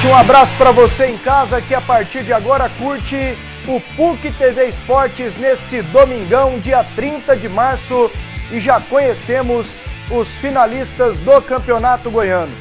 gente, um abraço para você em casa que a partir de agora curte o PUC TV Esportes nesse domingão, dia 30 de março, e já conhecemos os finalistas do Campeonato Goiano.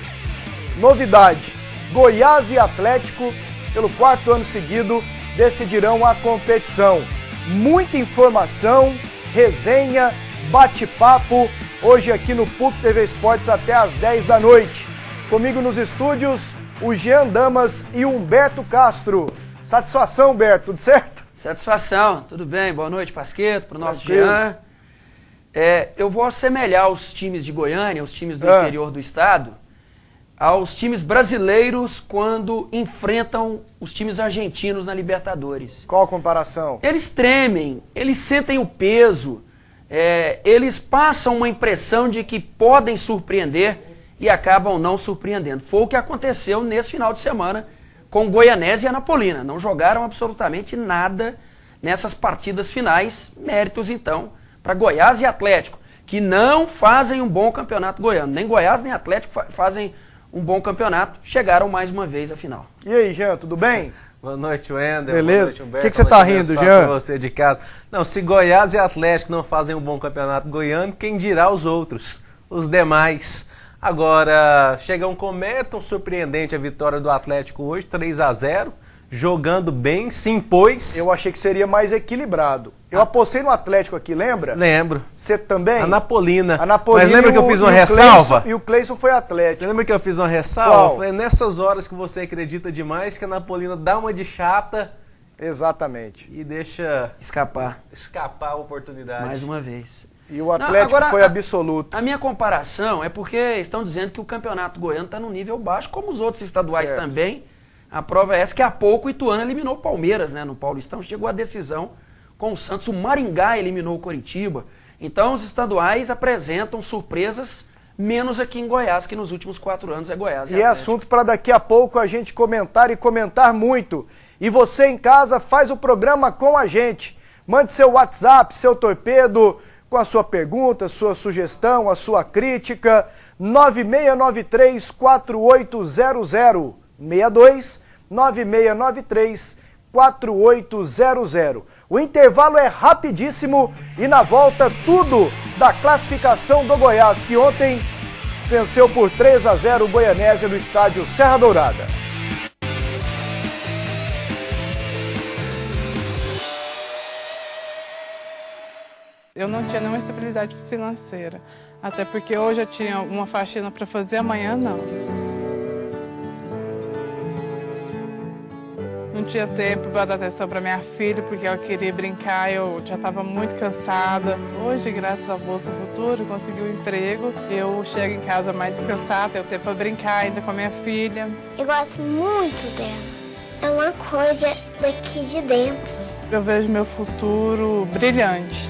Novidade, Goiás e Atlético, pelo 4º ano seguido, decidirão a competição. Muita informação, resenha, bate-papo, hoje aqui no PUC TV Esportes até às 10 da noite. Comigo nos estúdios, o Jean Damas e o Humberto Castro. Satisfação, Humberto, tudo certo? Satisfação, tudo bem. Boa noite, Pasqueto, para o nosso Jean. Eu vou assemelhar os times de Goiânia, os times do interior do estado, aos times brasileiros quando enfrentam os times argentinos na Libertadores. Qual a comparação? Eles tremem, eles sentem o peso, eles passam uma impressão de que podem surpreender e acabam não surpreendendo. Foi o que aconteceu nesse final de semana com Goianese e Anapolina. Não jogaram absolutamente nada nessas partidas finais. Méritos, então, para Goiás e Atlético, que não fazem um bom campeonato goiano. Nem Goiás nem Atlético fazem um bom campeonato. Chegaram mais uma vez à final. E aí, Jean, tudo bem? Boa noite, Wender. Beleza? Boa noite, Humberto. O que você tá rindo, Jean? Você de casa. Não, se Goiás e Atlético não fazem um bom campeonato goiano, quem dirá os outros, os demais? Agora, chegam com mérito, surpreendente a vitória do Atlético hoje, 3-0, jogando bem, se impôs. Eu achei que seria mais equilibrado. Eu apostei no Atlético aqui, lembra? Lembro. Você também? Anapolina. Mas lembra que eu fiz uma ressalva? E o Cleison foi Atlético. Você lembra que eu fiz uma ressalva? Foi nessas horas que você acredita demais que a Anapolina dá uma de chata. Exatamente. E deixa escapar a oportunidade. Mais uma vez. E o Atlético foi absoluto. A minha comparação é porque estão dizendo que o campeonato goiano está num nível baixo, como os outros estaduais também. A prova é essa que há pouco o Ituano eliminou o Palmeiras, né, no Paulistão. Chegou a decisão com o Santos. O Maringá eliminou o Coritiba. Então os estaduais apresentam surpresas, menos aqui em Goiás, que nos últimos 4 anos é Goiás e é assunto para daqui a pouco a gente comentar e comentar muito. E você em casa faz o programa com a gente. Mande seu WhatsApp, seu torpedo, com a sua pergunta, sua sugestão, a sua crítica, 9693-4800, 62-9693-4800. O intervalo é rapidíssimo e na volta tudo da classificação do Goiás, que ontem venceu por 3-0 o Goianésia no estádio Serra Dourada. Eu não tinha nenhuma estabilidade financeira, até porque hoje eu tinha uma faxina para fazer, amanhã não. Não tinha tempo para dar atenção para minha filha, porque ela queria brincar, eu já estava muito cansada. Hoje, graças ao Bolsa Futuro, consegui um emprego, eu chego em casa mais descansada, tenho tempo para brincar ainda com a minha filha. Eu gosto muito dela, é uma coisa daqui de dentro. Eu vejo meu futuro brilhante.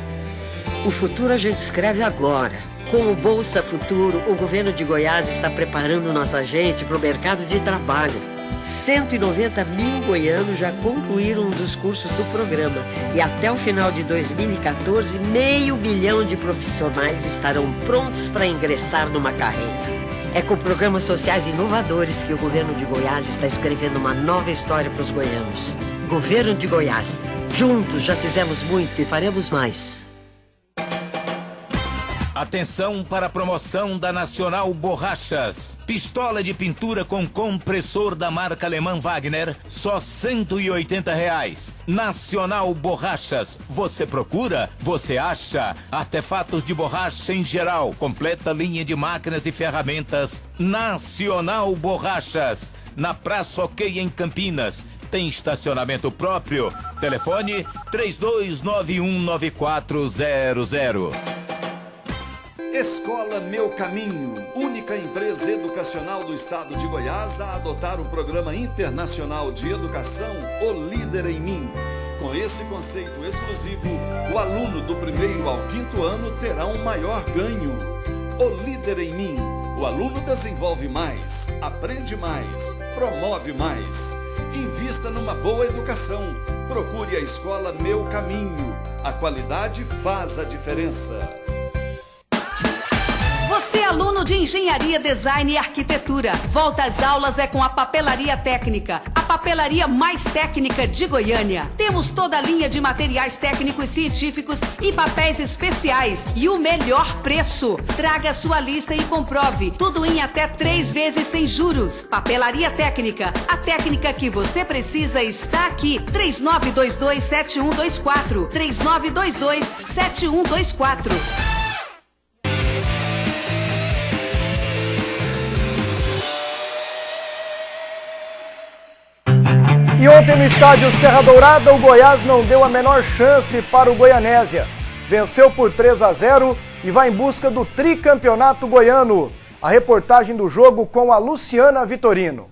O futuro a gente escreve agora. Com o Bolsa Futuro, o governo de Goiás está preparando nossa gente para o mercado de trabalho. 190 mil goianos já concluíram um dos cursos do programa e até o final de 2014, 500 mil de profissionais estarão prontos para ingressar numa carreira. É com programas sociais inovadores que o governo de Goiás está escrevendo uma nova história para os goianos. Governo de Goiás. Juntos já fizemos muito e faremos mais. Atenção para a promoção da Nacional Borrachas. Pistola de pintura com compressor da marca alemã Wagner, só R$ 180. Nacional Borrachas. Você procura, você acha. Artefatos de borracha em geral. Completa linha de máquinas e ferramentas. Nacional Borrachas. Na Praça OK em Campinas. Tem estacionamento próprio. Telefone 32919400. Escola Meu Caminho, única empresa educacional do estado de Goiás a adotar o Programa Internacional de Educação O Líder em Mim. Com esse conceito exclusivo, o aluno do 1º ao 5º ano terá um maior ganho. O Líder em Mim, o aluno desenvolve mais, aprende mais, promove mais. Invista numa boa educação. Procure a Escola Meu Caminho. A qualidade faz a diferença. Você, aluno Ano de Engenharia, Design e Arquitetura. Volta às aulas é com a Papelaria Técnica, a papelaria mais técnica de Goiânia. Temos toda a linha de materiais técnicos científicos e papéis especiais e o melhor preço. Traga sua lista e comprove. Tudo em até 3 vezes sem juros. Papelaria Técnica. A técnica que você precisa está aqui. 3922-7124. 3922-7124. E ontem no estádio Serra Dourada, o Goiás não deu a menor chance para o Goianésia. Venceu por 3-0 e vai em busca do tricampeonato goiano. A reportagem do jogo com a Luciana Vitorino.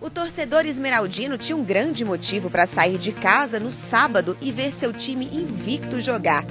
O torcedor esmeraldino tinha um grande motivo para sair de casa no sábado e ver seu time invicto jogar.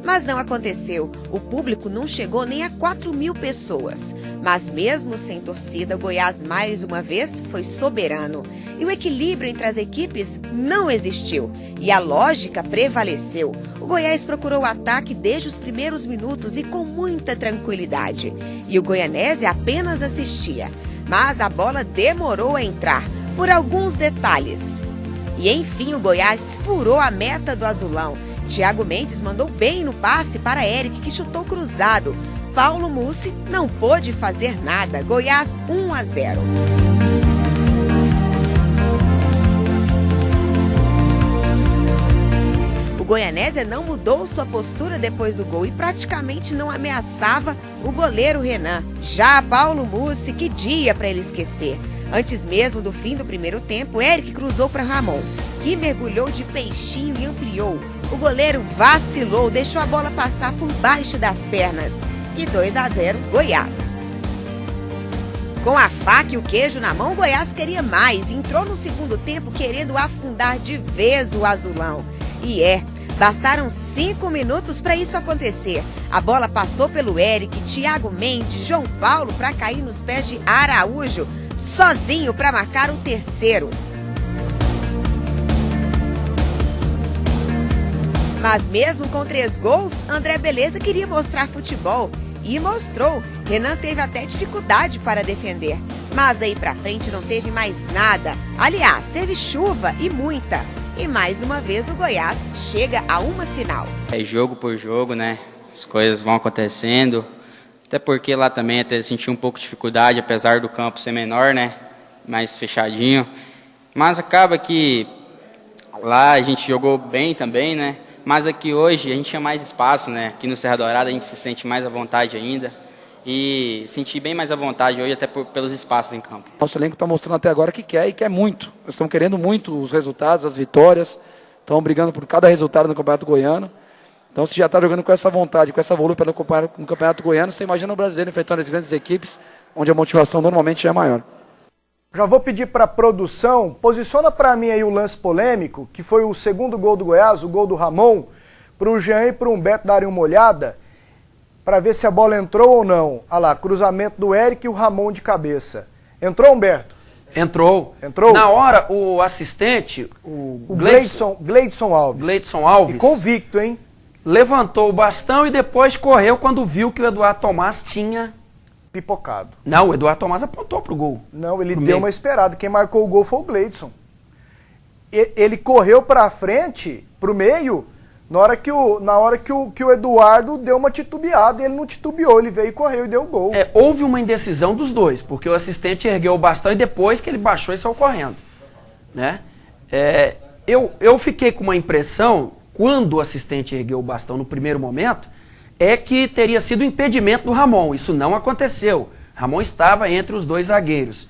Mas não aconteceu. O público não chegou nem a 4.000 pessoas. Mas mesmo sem torcida, o Goiás mais uma vez foi soberano. E o equilíbrio entre as equipes não existiu. E a lógica prevaleceu. O Goiás procurou o ataque desde os primeiros minutos e com muita tranquilidade. E o Goianésia apenas assistia. Mas a bola demorou a entrar, por alguns detalhes. E enfim, o Goiás furou a meta do azulão. Thiago Mendes mandou bem no passe para Eric, que chutou cruzado. Paulo Mussi não pôde fazer nada. Goiás 1-0. O Goianésia não mudou sua postura depois do gol e praticamente não ameaçava o goleiro Renan. Já Paulo Mussi, que dia para ele esquecer. Antes mesmo do fim do primeiro tempo, Eric cruzou para Ramon, que mergulhou de peixinho e ampliou. O goleiro vacilou, deixou a bola passar por baixo das pernas. E 2-0, Goiás. Com a faca e o queijo na mão, o Goiás queria mais. Entrou no segundo tempo querendo afundar de vez o azulão. E bastaram 5 minutos para isso acontecer. A bola passou pelo Eric, Thiago Mendes, João Paulo para cair nos pés de Araújo, sozinho para marcar o terceiro. Mas mesmo com 3 gols, André Beleza queria mostrar futebol. E mostrou. Renan teve até dificuldade para defender. Mas aí pra frente não teve mais nada. Aliás, teve chuva e muita. E mais uma vez o Goiás chega a uma final. É jogo por jogo, né? As coisas vão acontecendo. Até porque lá também até senti um pouco de dificuldade, apesar do campo ser menor, né? Mais fechadinho. Mas acaba que lá a gente jogou bem também, né? Mas aqui hoje a gente tinha mais espaço, né? Aqui no Serra Dourada a gente se sente mais à vontade ainda. E senti bem mais à vontade hoje, até pelos espaços em campo. Nosso elenco está mostrando até agora que quer e quer muito. Nós estamos querendo muito os resultados, as vitórias. Estamos brigando por cada resultado no Campeonato Goiano. Então, se já está jogando com essa vontade, com essa volúpia no Campeonato Goiano, você imagina o brasileiro enfrentando as grandes equipes, onde a motivação normalmente é maior. Já vou pedir para a produção, posiciona para mim aí o lance polêmico, que foi o segundo gol do Goiás, o gol do Ramon, para o Jean e para o Humberto darem uma olhada, para ver se a bola entrou ou não. Olha lá, cruzamento do Eric e o Ramon de cabeça. Entrou, Humberto? Entrou. Entrou? Na hora, o assistente, o Gleidson Alves. Gleidson Alves. E convicto, hein? Levantou o bastão e depois correu quando viu que o Eduardo Tomás tinha... pipocado. Não, o Eduardo Tomás apontou pro gol. Não, ele deu uma esperada. Quem marcou o gol foi o Gleidson. Ele correu para frente, pro meio, na hora que o Eduardo deu uma titubeada, e ele não titubeou, ele veio e correu e deu o gol. Houve uma indecisão dos dois, porque o assistente ergueu o bastão e depois que ele baixou e saiu correndo. Né? Eu fiquei com uma impressão, quando o assistente ergueu o bastão no primeiro momento, que teria sido impedimento do Ramon. Isso não aconteceu. Ramon estava entre os dois zagueiros.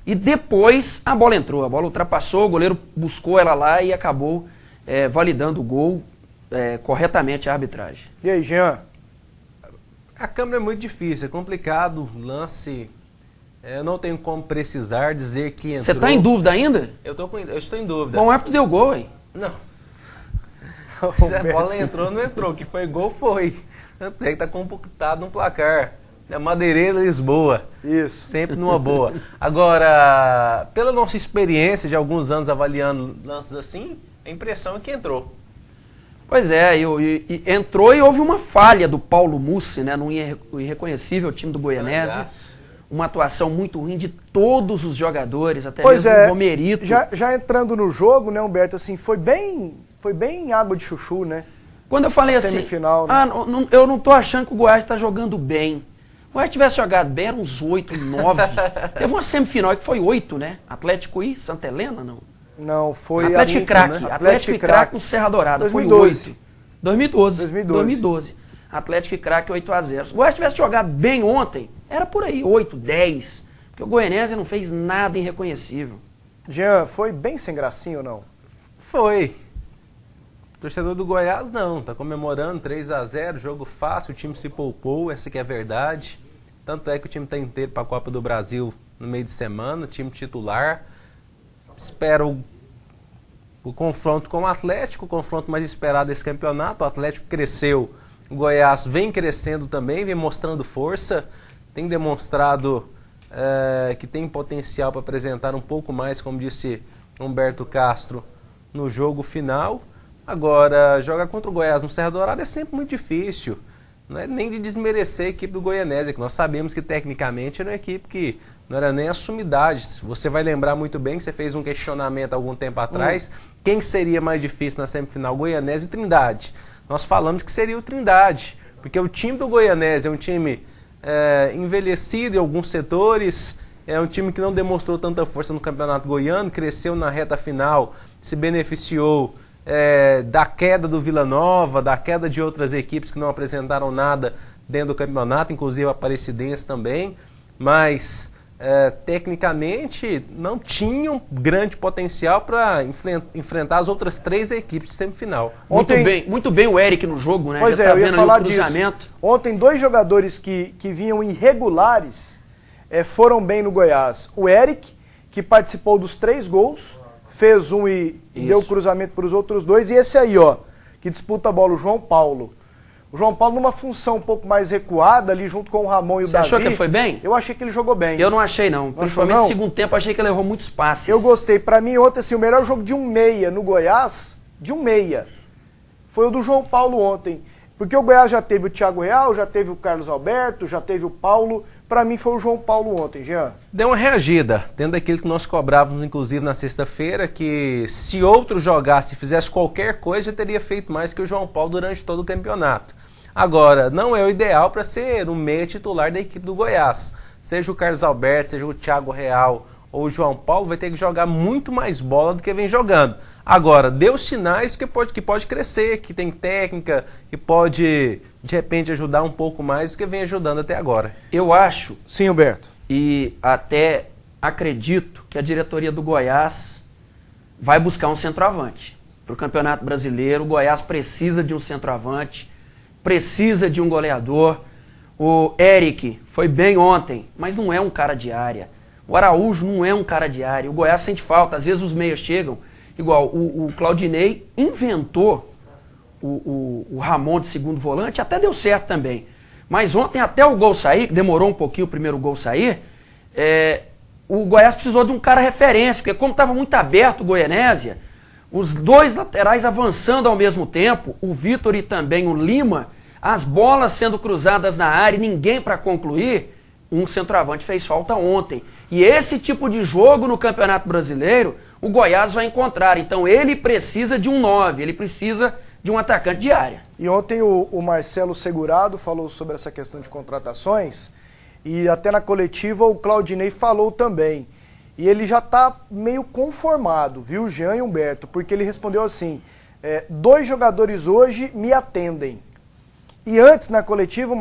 E depois a bola entrou, a bola ultrapassou, o goleiro buscou ela lá e acabou validando o gol corretamente a arbitragem. E aí, Jean? A câmera é muito difícil, é complicado, lance... Eu não tenho como precisar, dizer que entrou... Você está em dúvida ainda? Eu estou em dúvida. Bom, o árbitro deu gol, hein? Não. Se a bola entrou, não entrou. Que foi gol, foi. Tanto é que está computado no placar. É Madeireira Lisboa. Isso. Sempre numa boa. Agora, pela nossa experiência de alguns anos avaliando lances assim, a impressão é que entrou. Pois é, e entrou e houve uma falha do Paulo Mussi, né, no irreconhecível time do Goianese. Uma atuação muito ruim de todos os jogadores, até mesmo o Romerito. Já entrando no jogo, né, Humberto, assim, foi bem água de chuchu, né? Quando eu falei assim, semifinal, né? Eu não tô achando que o Goiás está jogando bem. Se o Goiás tivesse jogado bem, eram uns 8, 9. Teve uma semifinal que foi 8, né? Atlético e Santa Helena, não? Não, foi Atlético e Craque. Né? Atlético e Craque no Serra Dourada. 2012. Foi 8. 2012. Atlético e Craque 8-0. Se o Goiás tivesse jogado bem ontem, era por aí, 8, 10. Porque o Goianese não fez nada irreconhecível. Jean, foi bem sem gracinha ou não? Foi. O torcedor do Goiás não, tá comemorando 3-0, jogo fácil, o time se poupou, essa que é a verdade. Tanto é que o time tá inteiro para a Copa do Brasil no meio de semana, time titular. Espero o confronto com o Atlético, o confronto mais esperado desse campeonato. O Atlético cresceu, o Goiás vem crescendo também, vem mostrando força, tem demonstrado que tem potencial para apresentar um pouco mais, como disse Humberto Castro, no jogo final. Agora, jogar contra o Goiás no Serra Dourada é sempre muito difícil. Não é nem de desmerecer a equipe do Goianese, que nós sabemos que tecnicamente era uma equipe que não era nem a sumidade. Você vai lembrar muito bem que você fez um questionamento há algum tempo atrás, quem seria mais difícil na semifinal, Goianese e Trindade. Nós falamos que seria o Trindade, porque o time do Goianese é um time envelhecido em alguns setores, é um time que não demonstrou tanta força no Campeonato Goiano, cresceu na reta final, se beneficiou da queda do Vila Nova, da queda de outras equipes que não apresentaram nada dentro do campeonato, inclusive a Aparecidense também, mas tecnicamente não tinham grande potencial para enfrentar as outras 3 equipes de semifinal. Muito bem o Eric no jogo, né? Pois já tá eu ia vendo falar ali o cruzamento. disso. Ontem 2 jogadores que vinham irregulares foram bem no Goiás. O Eric, que participou dos 3 gols, fez um e deu cruzamento para os outros 2. E esse aí, ó, que disputa a bola, o João Paulo. O João Paulo numa função um pouco mais recuada, ali junto com o Ramon e o Davi. Você achou que ele foi bem? Eu achei que ele jogou bem. Eu não achei, não. Principalmente no segundo tempo, achei que ele errou muitos passes. Eu gostei. Para mim, ontem, assim, o melhor jogo de um meia no Goiás, foi o do João Paulo ontem. Porque o Goiás já teve o Thiago Real, já teve o Carlos Alberto, já teve o Paulo. Para mim foi o João Paulo ontem, Jean. Deu uma reagida, dentro daquilo que nós cobrávamos, inclusive, na sexta-feira, que se outro jogasse e fizesse qualquer coisa, já teria feito mais que o João Paulo durante todo o campeonato. Agora, não é o ideal para ser o meia titular da equipe do Goiás. Seja o Carlos Alberto, seja o Thiago Real ou o João Paulo, vai ter que jogar muito mais bola do que vem jogando. Agora, deu sinais que pode crescer, que tem técnica, que pode, de repente, ajudar um pouco mais do que vem ajudando até agora. Eu acho... Sim, Humberto. E até acredito que a diretoria do Goiás vai buscar um centroavante. Para o Campeonato Brasileiro, o Goiás precisa de um centroavante, precisa de um goleador. O Eric foi bem ontem, mas não é um cara de área. O Araújo não é um cara de área. O Goiás sente falta. Às vezes os meias chegam. Igual o Claudinei inventou o Ramon de segundo volante, até deu certo também. Mas ontem, até o gol sair, demorou um pouquinho o primeiro gol sair, o Goiás precisou de um cara referência, porque como estava muito aberto o Goianésia, os 2 laterais avançando ao mesmo tempo, o Vitor e também o Lima, as bolas sendo cruzadas na área e ninguém para concluir, um centroavante fez falta ontem. E esse tipo de jogo no Campeonato Brasileiro, o Goiás vai encontrar. Então ele precisa de um 9, ele precisa de um atacante de área. E ontem o Marcelo Segurado falou sobre essa questão de contratações e até na coletiva o Claudinei falou também. E ele já está meio conformado, viu, Jean e Humberto? Porque ele respondeu assim, 2 jogadores hoje me atendem. E antes, na coletiva, o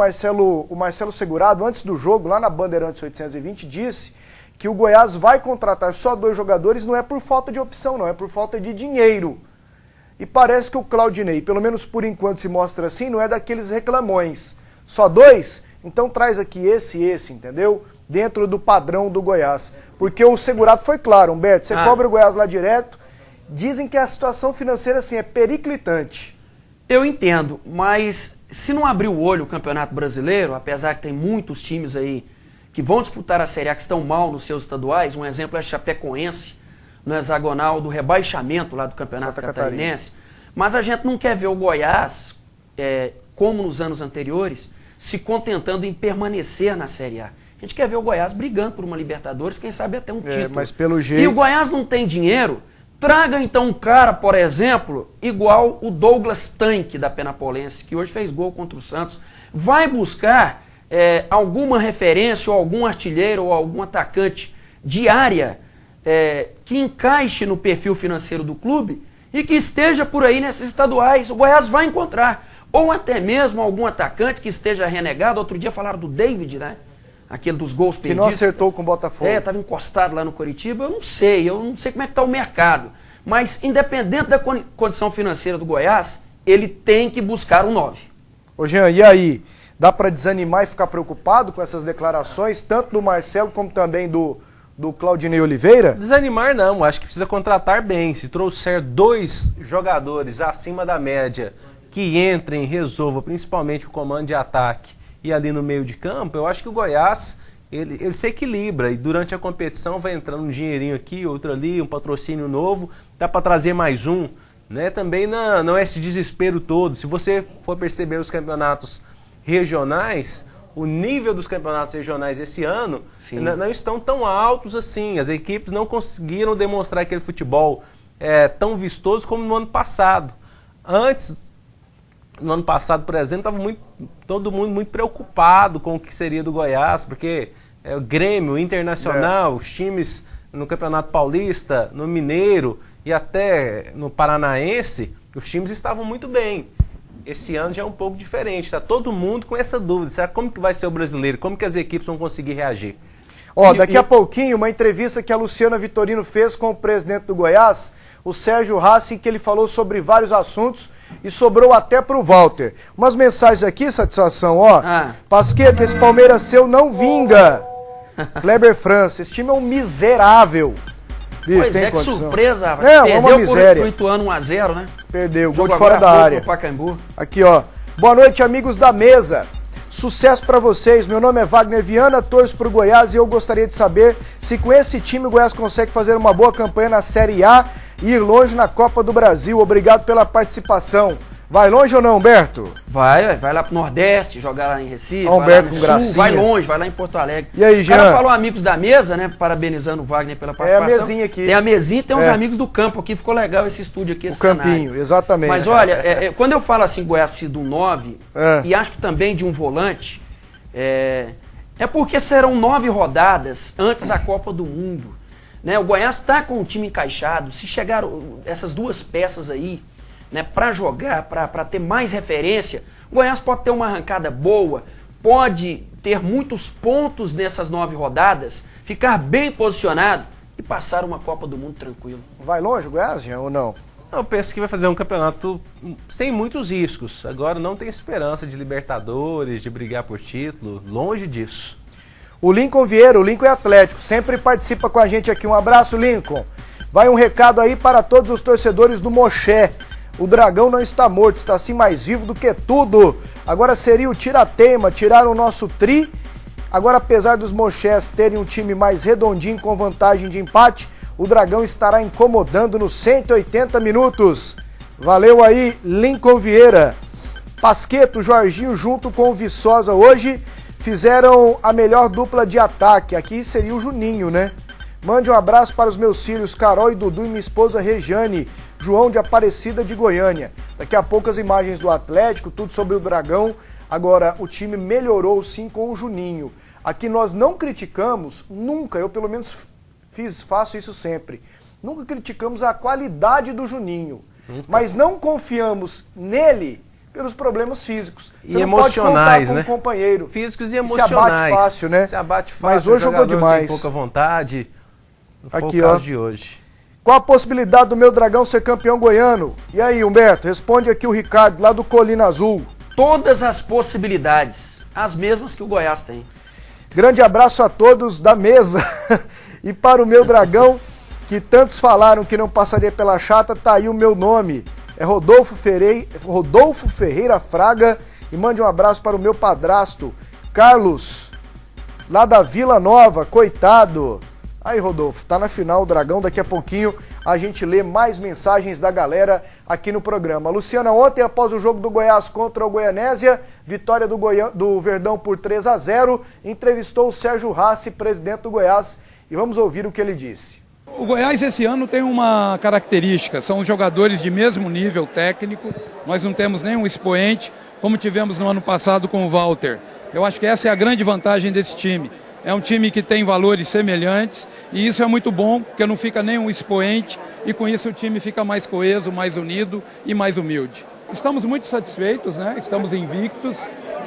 Marcelo Segurado, antes do jogo, lá na Bandeirantes 820, disse que o Goiás vai contratar só 2 jogadores, não é por falta de opção, não, é por falta de dinheiro. E parece que o Claudinei, pelo menos por enquanto se mostra assim, não é daqueles reclamões. Só 2? Então traz aqui esse e esse, entendeu? Dentro do padrão do Goiás. Porque o Segurado foi claro, Humberto, você cobra o Goiás lá direto, dizem que a situação financeira assim é periclitante. Eu entendo, mas se não abrir o olho o Campeonato Brasileiro, apesar que tem muitos times aí que vão disputar a Série A que estão mal nos seus estaduais, um exemplo é a Chapecoense, no hexagonal do rebaixamento lá do Campeonato Catarinense, Mas a gente não quer ver o Goiás, como nos anos anteriores, se contentando em permanecer na Série A. A gente quer ver o Goiás brigando por uma Libertadores, quem sabe até um título. Mas pelo jeito... E o Goiás não tem dinheiro, traga então um cara, por exemplo, igual o Douglas Tanque da Penapolense, que hoje fez gol contra o Santos. Vai buscar alguma referência, ou algum artilheiro, ou algum atacante de área que encaixe no perfil financeiro do clube e que esteja por aí nesses estaduais. O Goiás vai encontrar. Ou até mesmo algum atacante que esteja renegado. Outro dia falaram do David, né? Aquele dos gols perdidos. Que não acertou com o Botafogo. Estava encostado lá no Coritiba. Eu não sei como é que está o mercado. Mas, independente da condição financeira do Goiás, ele tem que buscar um 9. Ô Jean, e aí? Dá para desanimar e ficar preocupado com essas declarações, tanto do Marcelo como também do Claudinei Oliveira? Desanimar não, acho que precisa contratar bem. Se trouxer 2 jogadores acima da média que entrem e resolvam principalmente o comando de ataque e ali no meio de campo, eu acho que o Goiás ele se equilibra e durante a competição vai entrando um dinheirinho aqui, outro ali, um patrocínio novo, dá para trazer mais um, né? Também não é esse desespero todo. Se você for perceber os campeonatos regionais, o nível dos campeonatos regionais esse ano não estão tão altos assim. As equipes não conseguiram demonstrar aquele futebol tão vistoso como no ano passado. Antes, no ano passado, por exemplo, estava todo mundo muito preocupado com o que seria do Goiás, porque o Grêmio, o Internacional, os times no Campeonato Paulista, no Mineiro e até no Paranaense, os times estavam muito bem. Esse ano já é um pouco diferente, está todo mundo com essa dúvida. Será como que vai ser o brasileiro? Como que as equipes vão conseguir reagir? Daqui a pouquinho, uma entrevista que a Luciana Vitorino fez com o presidente do Goiás, o Sérgio Rassi, que ele falou sobre vários assuntos e sobrou até para o Walter. Umas mensagens aqui, satisfação, Pasqueta, esse Palmeiras seu não vinga. Kleber França, esse time é um miserável. Bicho, pois tem que condição. Surpresa, rapaz. É uma miséria. Pro Ituano 1-0, né? Perdeu, gol de fora da área. Aqui, Boa noite, amigos da mesa. Sucesso pra vocês. Meu nome é Wagner Viana, torço pro Goiás e eu gostaria de saber se com esse time o Goiás consegue fazer uma boa campanha na Série A e ir longe na Copa do Brasil. Obrigado pela participação. Vai longe ou não, Humberto? Vai lá pro Nordeste, jogar lá em Recife, Humberto vai com lá no Sul, gracinha. vai longe, vai lá em Porto Alegre. E aí, Jean? O cara falou amigos da mesa, né, parabenizando o Wagner pela participação. É a mesinha aqui. Tem a mesinha e tem uns amigos do campo aqui, ficou legal esse estúdio aqui, esse cenário. Campinho, exatamente. Mas olha, quando eu falo assim, Goiás precisa de um 9, e acho que também de um volante, é porque serão 9 rodadas antes da Copa do Mundo. Né? O Goiás está com o time encaixado, se chegar essas 2 peças aí, né, para jogar, para ter mais referência, o Goiás pode ter uma arrancada boa, pode ter muitos pontos nessas 9 rodadas, ficar bem posicionado e passar uma Copa do Mundo tranquilo. Vai longe o Goiás, Jean, ou não? Eu penso que vai fazer um campeonato sem muitos riscos. Agora não tem esperança de Libertadores, de brigar por título, longe disso. O Lincoln Vieira, o Lincoln é atlético, sempre participa com a gente aqui. Um abraço, Lincoln. Vai um recado aí para todos os torcedores do Moché. O Dragão não está morto, está sim mais vivo do que tudo. Agora seria o tira-teima, tiraram o nosso tri. Agora, apesar dos Mochés terem um time mais redondinho com vantagem de empate, o Dragão estará incomodando nos 180 minutos. Valeu aí, Lincoln Vieira. Pasqueto, Jorginho junto com o Viçosa hoje fizeram a melhor dupla de ataque. Aqui seria o Juninho, né? Mande um abraço para os meus filhos Carol e Dudu e minha esposa Rejane, João de Aparecida de Goiânia. Daqui a pouco as imagens do Atlético, tudo sobre o Dragão. Agora, o time melhorou sim com o Juninho. Aqui nós não criticamos, nunca, eu pelo menos faço isso sempre, nunca criticamos a qualidade do Juninho, mas não confiamos nele pelos problemas físicos. Você e não emocionais, pode contar com né? um companheiro. Físicos e emocionais. Se abate fácil, né? Se abate fácil, mas hoje jogou demais. Tem pouca vontade. Não foi aqui, o caso de hoje. Qual a possibilidade do meu Dragão ser campeão goiano? E aí, Humberto, responde aqui o Ricardo, lá do Colina Azul. Todas as possibilidades, as mesmas que o Goiás tem. Grande abraço a todos da mesa. E para o meu Dragão, que tantos falaram que não passaria pela chata, tá aí o meu nome. É Rodolfo Ferreira Fraga. E mande um abraço para o meu padrasto, Carlos, lá da Vila Nova, coitado. Aí, Rodolfo, tá na final o Dragão, daqui a pouquinho a gente lê mais mensagens da galera aqui no programa. Luciana, ontem após o jogo do Goiás contra o Goianésia, vitória do Verdão por 3-0, entrevistou o Sérgio Rassi, presidente do Goiás, e vamos ouvir o que ele disse. O Goiás esse ano tem uma característica, são jogadores de mesmo nível técnico, nós não temos nenhum expoente, como tivemos no ano passado com o Walter. Eu acho que essa é a grande vantagem desse time. É um time que tem valores semelhantes e isso é muito bom, porque não fica nenhum expoente e com isso o time fica mais coeso, mais unido e mais humilde. Estamos muito satisfeitos, né? Estamos invictos,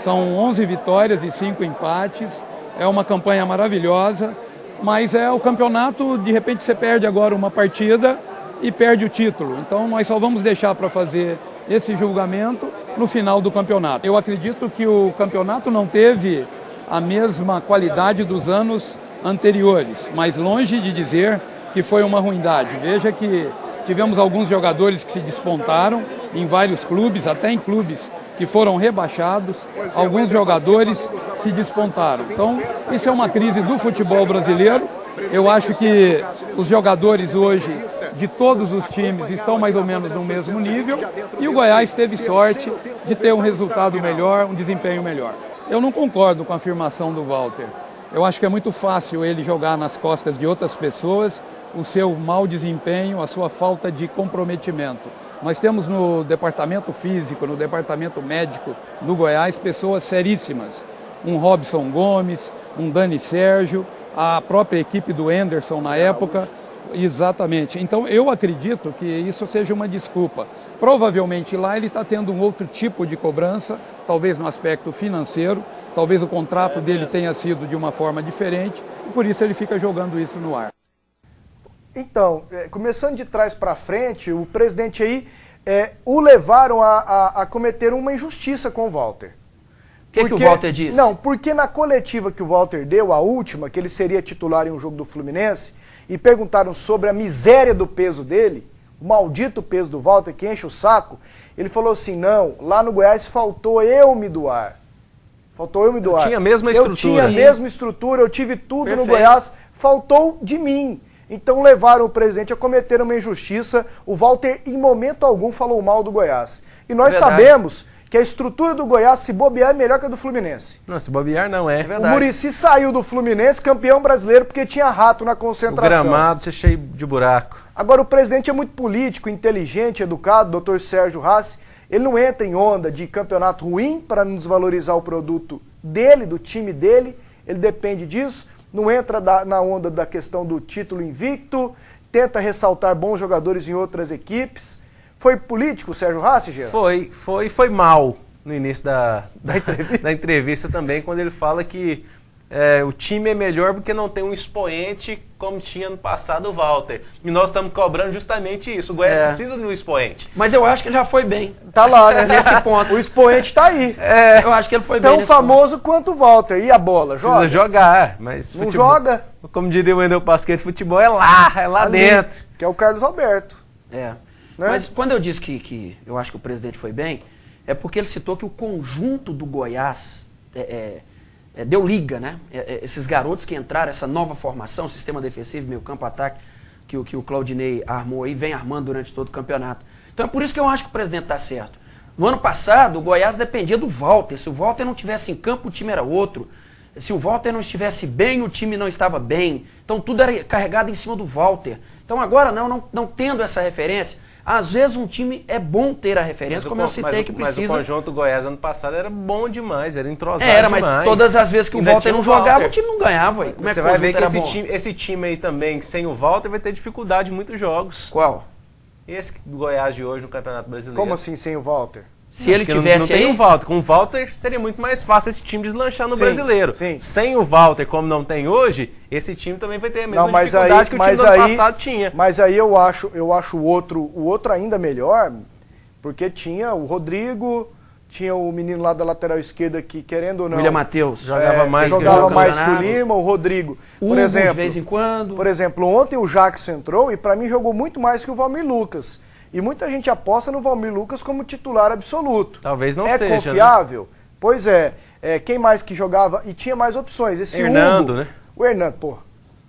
são 11 vitórias e 5 empates, é uma campanha maravilhosa, mas é o campeonato, de repente você perde agora uma partida e perde o título. Então nós só vamos deixar para fazer esse julgamento no final do campeonato. Eu acredito que o campeonato não teve a mesma qualidade dos anos anteriores, mas longe de dizer que foi uma ruindade. Veja que tivemos alguns jogadores que se despontaram em vários clubes, até em clubes que foram rebaixados, alguns jogadores se despontaram. Então, isso é uma crise do futebol brasileiro. Eu acho que os jogadores hoje de todos os times estão mais ou menos no mesmo nível e o Goiás teve sorte de ter um resultado melhor, um desempenho melhor. Eu não concordo com a afirmação do Walter. Eu acho que é muito fácil ele jogar nas costas de outras pessoas o seu mau desempenho, a sua falta de comprometimento. Nós temos no departamento físico, no departamento médico do Goiás, pessoas seríssimas. Um Robson Gomes, um Dani Sérgio, a própria equipe do Anderson na época. Exatamente. Então eu acredito que isso seja uma desculpa. Provavelmente lá ele está tendo um outro tipo de cobrança, talvez no aspecto financeiro, talvez o contrato dele tenha sido de uma forma diferente e por isso ele fica jogando isso no ar. Então, começando de trás para frente, o presidente aí o levaram a cometer uma injustiça com o Walter. O que o Walter disse? Não, porque na coletiva que o Walter deu, a última, que ele seria titular em um jogo do Fluminense, e perguntaram sobre a miséria do peso dele, o maldito peso do Walter, que enche o saco, ele falou assim, não, lá no Goiás faltou eu me doar. Faltou eu me doar. Eu tinha a mesma estrutura. Eu tinha a mesma estrutura, eu tive tudo no Goiás, faltou de mim. Então levaram o presidente a cometer uma injustiça. O Walter, em momento algum, falou mal do Goiás. E nós sabemos que a estrutura do Goiás, se bobear, é melhor que a do Fluminense. Não, se bobear não é. O Muricy saiu do Fluminense campeão brasileiro porque tinha rato na concentração. O gramado cheio de buraco. Agora o presidente é muito político, inteligente, educado, doutor Sérgio Rassi. Ele não entra em onda de campeonato ruim para não desvalorizar o produto dele, do time dele. Ele depende disso. Não entra na onda da questão do título invicto. Tenta ressaltar bons jogadores em outras equipes. Foi político o Sérgio Rassi, Gera? Foi mal no início da entrevista também, quando ele fala que o time é melhor porque não tem um expoente como tinha no passado o Walter. E nós estamos cobrando justamente isso. O Goiás precisa de um expoente. Mas eu acho que ele já foi bem. Tá lá, né? Nesse ponto. O expoente tá aí. Eu acho que ele foi bem. Tão famoso quanto o Walter. E a bola? Joga? Precisa jogar, mas não futebol, joga. Como diria o Wendel Pasquete, futebol é lá ali, dentro. Que é o Carlos Alberto. Né? Mas quando eu disse que eu acho que o presidente foi bem, é porque ele citou que o conjunto do Goiás deu liga, né? Esses garotos que entraram, essa nova formação, sistema defensivo, meio campo, ataque, que o Claudinei armou e vem armando durante todo o campeonato. Então é por isso que eu acho que o presidente está certo. No ano passado, o Goiás dependia do Walter. Se o Walter não estivesse em campo, o time era outro. Se o Walter não estivesse bem, o time não estava bem. Então tudo era carregado em cima do Walter. Então agora, não tendo essa referência, às vezes um time é bom ter a referência, como eu citei, que precisa... Mas o conjunto do Goiás ano passado era bom demais, era entrosado demais. Mas todas as vezes que o Walter não jogava, o time não ganhava. Como você vai ver que esse time aí também, sem o Walter, vai ter dificuldade em muitos jogos. Qual? Esse do Goiás de hoje no Campeonato Brasileiro. Como assim sem o Walter? Se ele tivesse não tem o Walter. Com o Walter seria muito mais fácil esse time deslanchar no Brasileiro. Sim. Sem o Walter, como não tem hoje, esse time também vai ter a mesma dificuldade que o time do ano passado tinha. Mas aí eu acho o outro ainda melhor, porque tinha o Rodrigo, tinha o menino lá da lateral esquerda que, querendo ou não... William Matheus. Jogava mais que o Lima, o Rodrigo. Por exemplo, de vez em quando. Por exemplo, ontem o Jackson entrou e para mim jogou muito mais que o Valmir Lucas. E muita gente aposta no Valmir Lucas como titular absoluto. Talvez não seja. É confiável? Né? Pois é. Quem mais que jogava? E tinha mais opções. Esse Hernando, Hugo, né? O Hernando, pô.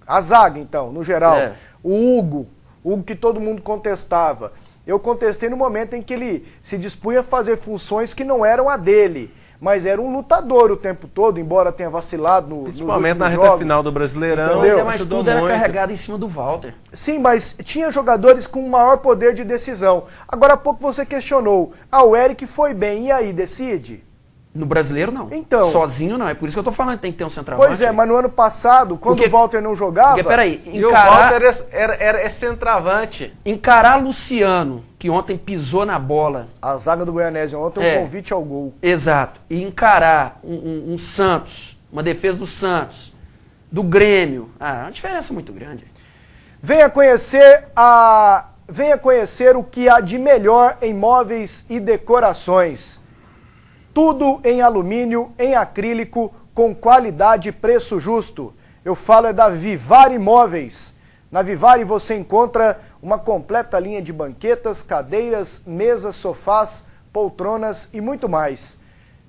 A zaga, então, no geral. É. O Hugo que todo mundo contestava. Eu contestei no momento em que ele se dispunha a fazer funções que não eram a dele, mas era um lutador o tempo todo, embora tenha vacilado principalmente na reta jogos, final do Brasileirão. Mas tudo era carregado em cima do Walter. Sim, mas tinha jogadores com maior poder de decisão. Agora há pouco você questionou, o Eric foi bem, e aí, decide? No Brasileiro, não. Então, sozinho, não. É por isso que eu tô falando que tem que ter um centroavante. Pois é, mas no ano passado, quando o Walter não jogava... Porque, peraí, E o Walter é centroavante. Encarar Luciano, que ontem pisou na bola. A zaga do Goianésia ontem um convite ao gol. Exato. E encarar um Santos, uma defesa do Santos, do Grêmio. Uma diferença muito grande. Venha conhecer o que há de melhor em móveis e decorações. Tudo em alumínio, em acrílico, com qualidade e preço justo. Eu falo da Vivari Móveis. Na Vivari você encontra uma completa linha de banquetas, cadeiras, mesas, sofás, poltronas e muito mais.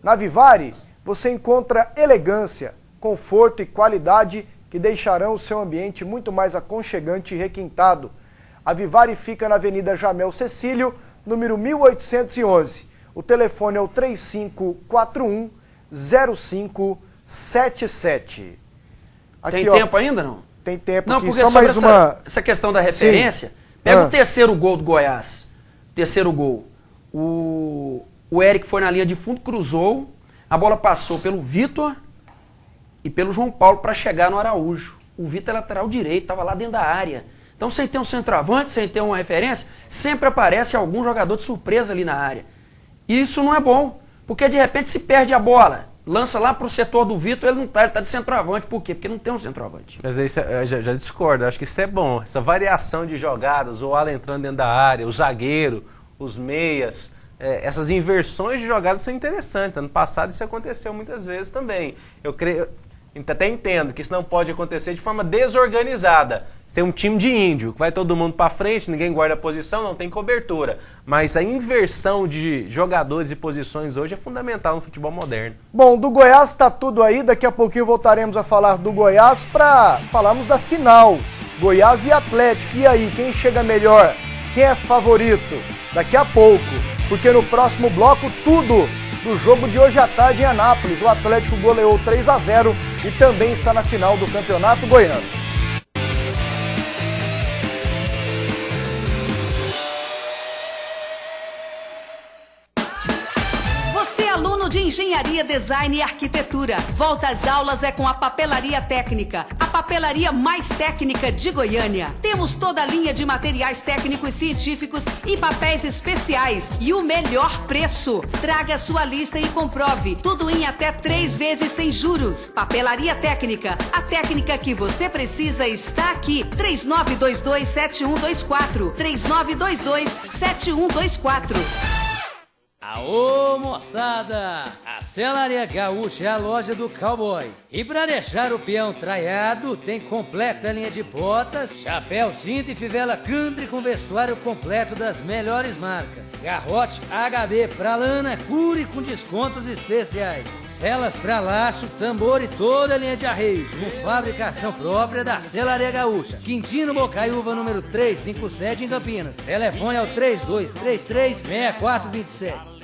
Na Vivari você encontra elegância, conforto e qualidade que deixarão o seu ambiente muito mais aconchegante e requintado. A Vivari fica na Avenida Jamel Cecílio, número 1811. O telefone é o 3541-0577. Tem tempo ainda, não? Tem tempo. Não, aqui, porque só mais essa questão da referência, pega o terceiro gol do Goiás. Terceiro gol. O Eric foi na linha de fundo, cruzou, a bola passou pelo Vitor e pelo João Paulo para chegar no Araújo. O Vitor é lateral direito, estava lá dentro da área. Então, sem ter um centroavante, sem ter uma referência, sempre aparece algum jogador de surpresa ali na área. E isso não é bom, porque de repente se perde a bola, lança lá para o setor do Vitor, ele não está, ele está de centroavante. Por quê? Porque não tem um centroavante. Mas aí já discordo, acho que isso é bom. Essa variação de jogadas, o ala entrando dentro da área, o zagueiro, os meias, essas inversões de jogadas são interessantes. Ano passado isso aconteceu muitas vezes também. Eu até entendo que isso não pode acontecer de forma desorganizada. Ser um time de índio, que vai todo mundo para frente, ninguém guarda a posição, não tem cobertura. Mas a inversão de jogadores e posições hoje é fundamental no futebol moderno. Bom, do Goiás está tudo aí. Daqui a pouquinho voltaremos a falar do Goiás para falarmos da final. Goiás e Atlético. E aí, quem chega melhor? Quem é favorito? Daqui a pouco. Porque no próximo bloco, tudo do jogo de hoje à tarde em Anápolis. O Atlético goleou 3-0 e também está na final do Campeonato Goiano. De Engenharia, Design e Arquitetura. Volta às aulas é com a Papelaria Técnica, a papelaria mais técnica de Goiânia. Temos toda a linha de materiais técnicos científicos e papéis especiais e o melhor preço. Traga sua lista e comprove. Tudo em até 3 vezes sem juros. Papelaria Técnica, a técnica que você precisa está aqui. 3922-7124. 3922-7124. Aô, moçada! A Celaria Gaúcha é a loja do cowboy. E para deixar o peão traiado, tem completa linha de botas, chapéu, cinto e fivela country com vestuário completo das melhores marcas. Garrote HB pra lana, cure com descontos especiais. Celas pra laço, tambor e toda a linha de arreios, com fabricação própria da Celaria Gaúcha. Quintino Bocaiúva, número 357 em Campinas. Telefone é o 3233-6427.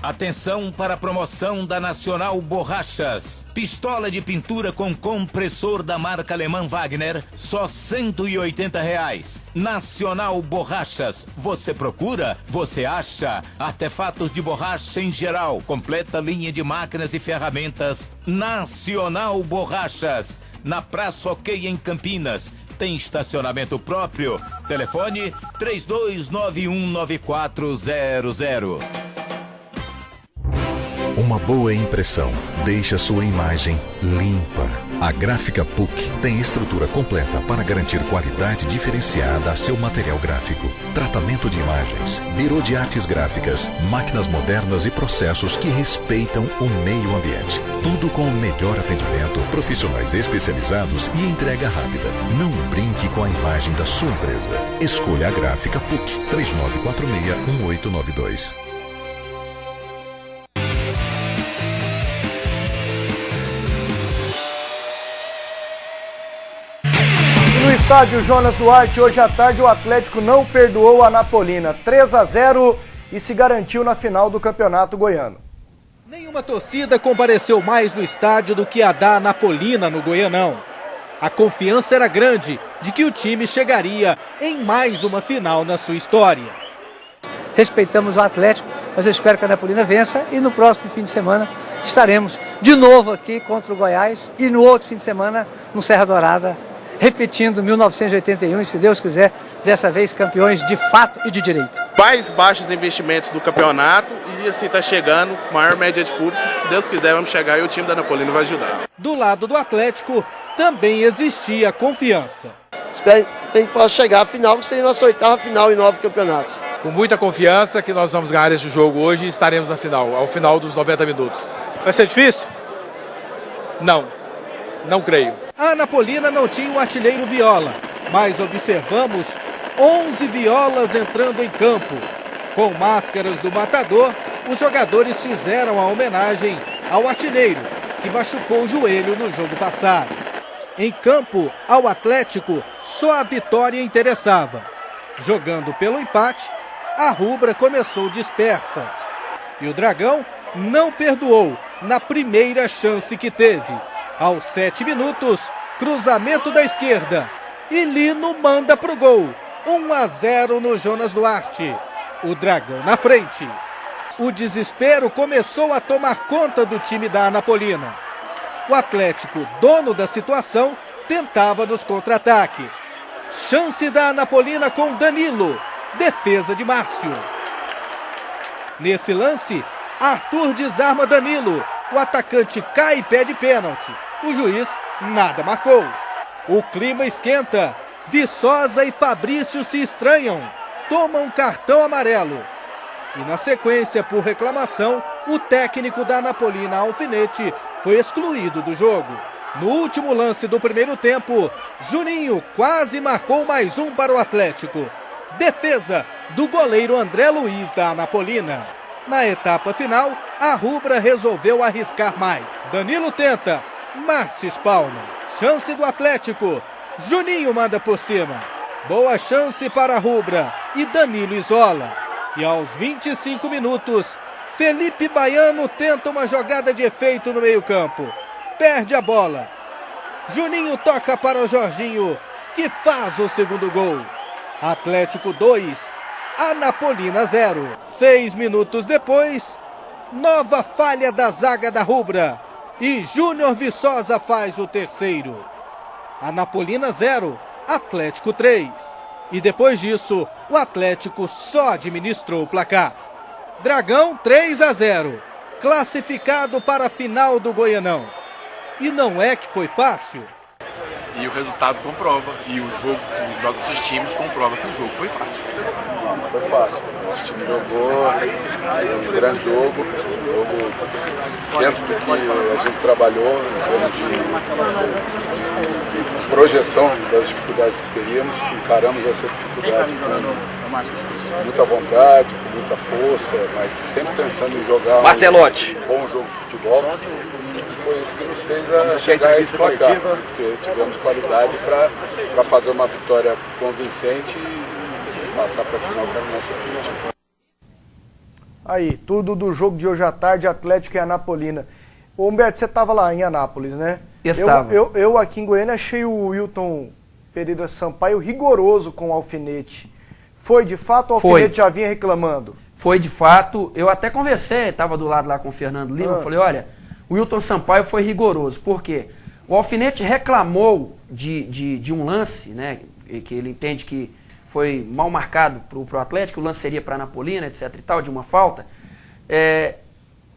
Atenção para a promoção da Nacional Borrachas. Pistola de pintura com compressor da marca alemã Wagner, só R$180. Nacional Borrachas. Você procura, você acha. Artefatos de borracha em geral. Completa linha de máquinas e ferramentas. Nacional Borrachas. Na Praça OK em Campinas. Tem estacionamento próprio. Telefone 32919400. Uma boa impressão deixa sua imagem limpa. A Gráfica PUC tem estrutura completa para garantir qualidade diferenciada a seu material gráfico. Tratamento de imagens, birô de artes gráficas, máquinas modernas e processos que respeitam o meio ambiente. Tudo com o melhor atendimento, profissionais especializados e entrega rápida. Não brinque com a imagem da sua empresa. Escolha a Gráfica PUC 3946-1892. estádio Jonas Duarte, hoje à tarde, o Atlético não perdoou a Anapolina. 3-0 e se garantiu na final do Campeonato Goiano. Nenhuma torcida compareceu mais no estádio do que a da Anapolina no Goianão. A confiança era grande de que o time chegaria em mais uma final na sua história. Respeitamos o Atlético, mas eu espero que a Anapolina vença e no próximo fim de semana estaremos de novo aqui contra o Goiás e no outro fim de semana no Serra Dourada, repetindo 1981 e, se Deus quiser, dessa vez campeões de fato e de direito. Mais baixos investimentos do campeonato e assim está chegando, maior média de público. Se Deus quiser, vamos chegar e o time da Anapolina vai ajudar. Do lado do Atlético também existia confiança. Espero que a gente possa chegar à final, que seria nossa 8ª final em 9 campeonatos. Com muita confiança que nós vamos ganhar esse jogo hoje e estaremos na final, ao final dos 90 minutos. Vai ser difícil? Não creio. A Anapolina não tinha o artilheiro Viola, mas observamos 11 violas entrando em campo. Com máscaras do matador, os jogadores fizeram a homenagem ao artilheiro, que machucou o joelho no jogo passado. Em campo, ao Atlético, só a vitória interessava. Jogando pelo empate, a rubra começou dispersa. E o Dragão não perdoou na primeira chance que teve. Aos 7 minutos, cruzamento da esquerda. E Lino manda pro gol. 1-0 no Jonas Duarte. O Dragão na frente. O desespero começou a tomar conta do time da Anapolina. O Atlético, dono da situação, tentava nos contra-ataques. Chance da Anapolina com Danilo. Defesa de Márcio. Nesse lance, Arthur desarma Danilo. O atacante cai e pede pênalti. O juiz nada marcou. O clima esquenta. Viçosa e Fabrício se estranham. Tomam cartão amarelo. E na sequência, por reclamação, o técnico da Anapolina, Alfinete, foi excluído do jogo. No último lance do primeiro tempo, Juninho quase marcou mais um para o Atlético. Defesa do goleiro André Luiz da Anapolina. Na etapa final, a rubra resolveu arriscar mais. Danilo tenta, Márcio espalma. Chance do Atlético. Juninho manda por cima. Boa chance para a rubra e Danilo isola. E aos 25 minutos, Felipe Baiano tenta uma jogada de efeito no meio-campo. Perde a bola. Juninho toca para o Jorginho, que faz o segundo gol. Atlético 2, Anapolina 0. 6 minutos depois, nova falha da zaga da rubra. E Júnior Viçosa faz o terceiro. Anapolina 0, Atlético 3. E depois disso, o Atlético só administrou o placar. Dragão 3-0, classificado para a final do Goianão. E não é que foi fácil. E o resultado comprova, e o jogo que nós assistimos comprova que o jogo foi fácil. Não foi fácil. Nosso time jogou um grande jogo dentro do que a gente trabalhou em termos de projeção das dificuldades que teríamos. Encaramos essa dificuldade com muita vontade, com muita força, mas sempre pensando em jogar um bom jogo de futebol. Foi isso que nos fez chegar a esse placar, porque tivemos qualidade para fazer uma vitória convincente e passar para a final com a nossa objetivo. Aí, tudo do jogo de hoje à tarde, Atlético e Anapolina. Ô Humberto, você estava lá em Anápolis, né? Estava. Eu aqui em Goiânia achei o Wilton Pereira Sampaio rigoroso com o Alfinete. Foi de fato ou o Alfinete já vinha reclamando? Foi de fato. Eu até conversei, estava do lado lá com o Fernando Lima, falei, olha, o Wilton Sampaio foi rigoroso. Por quê? O Alfinete reclamou de um lance, né, que ele entende que foi mal marcado para o Atlético, o lance seria para a Anapolina, etc e tal, de uma falta,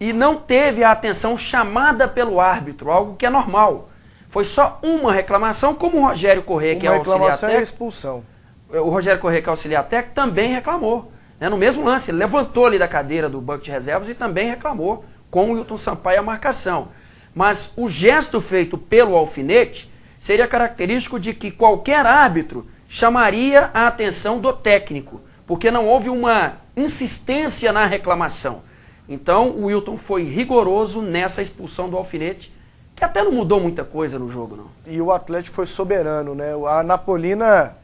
e não teve a atenção chamada pelo árbitro, algo que é normal. Foi só uma reclamação, como o Rogério Corrêa, que é auxiliar técnico. Uma reclamação é expulsão. O Rogério Corrêa, que é auxiliar técnico, também reclamou. Né, no mesmo lance, ele levantou ali da cadeira do banco de reservas e também reclamou com o Wilton Sampaio a marcação. Mas o gesto feito pelo Alfinete seria característico de que qualquer árbitro chamaria a atenção do técnico, porque não houve uma insistência na reclamação. Então o Wilton foi rigoroso nessa expulsão do Alfinete, que até não mudou muita coisa no jogo, não. E o Atlético foi soberano, né? A Anapolina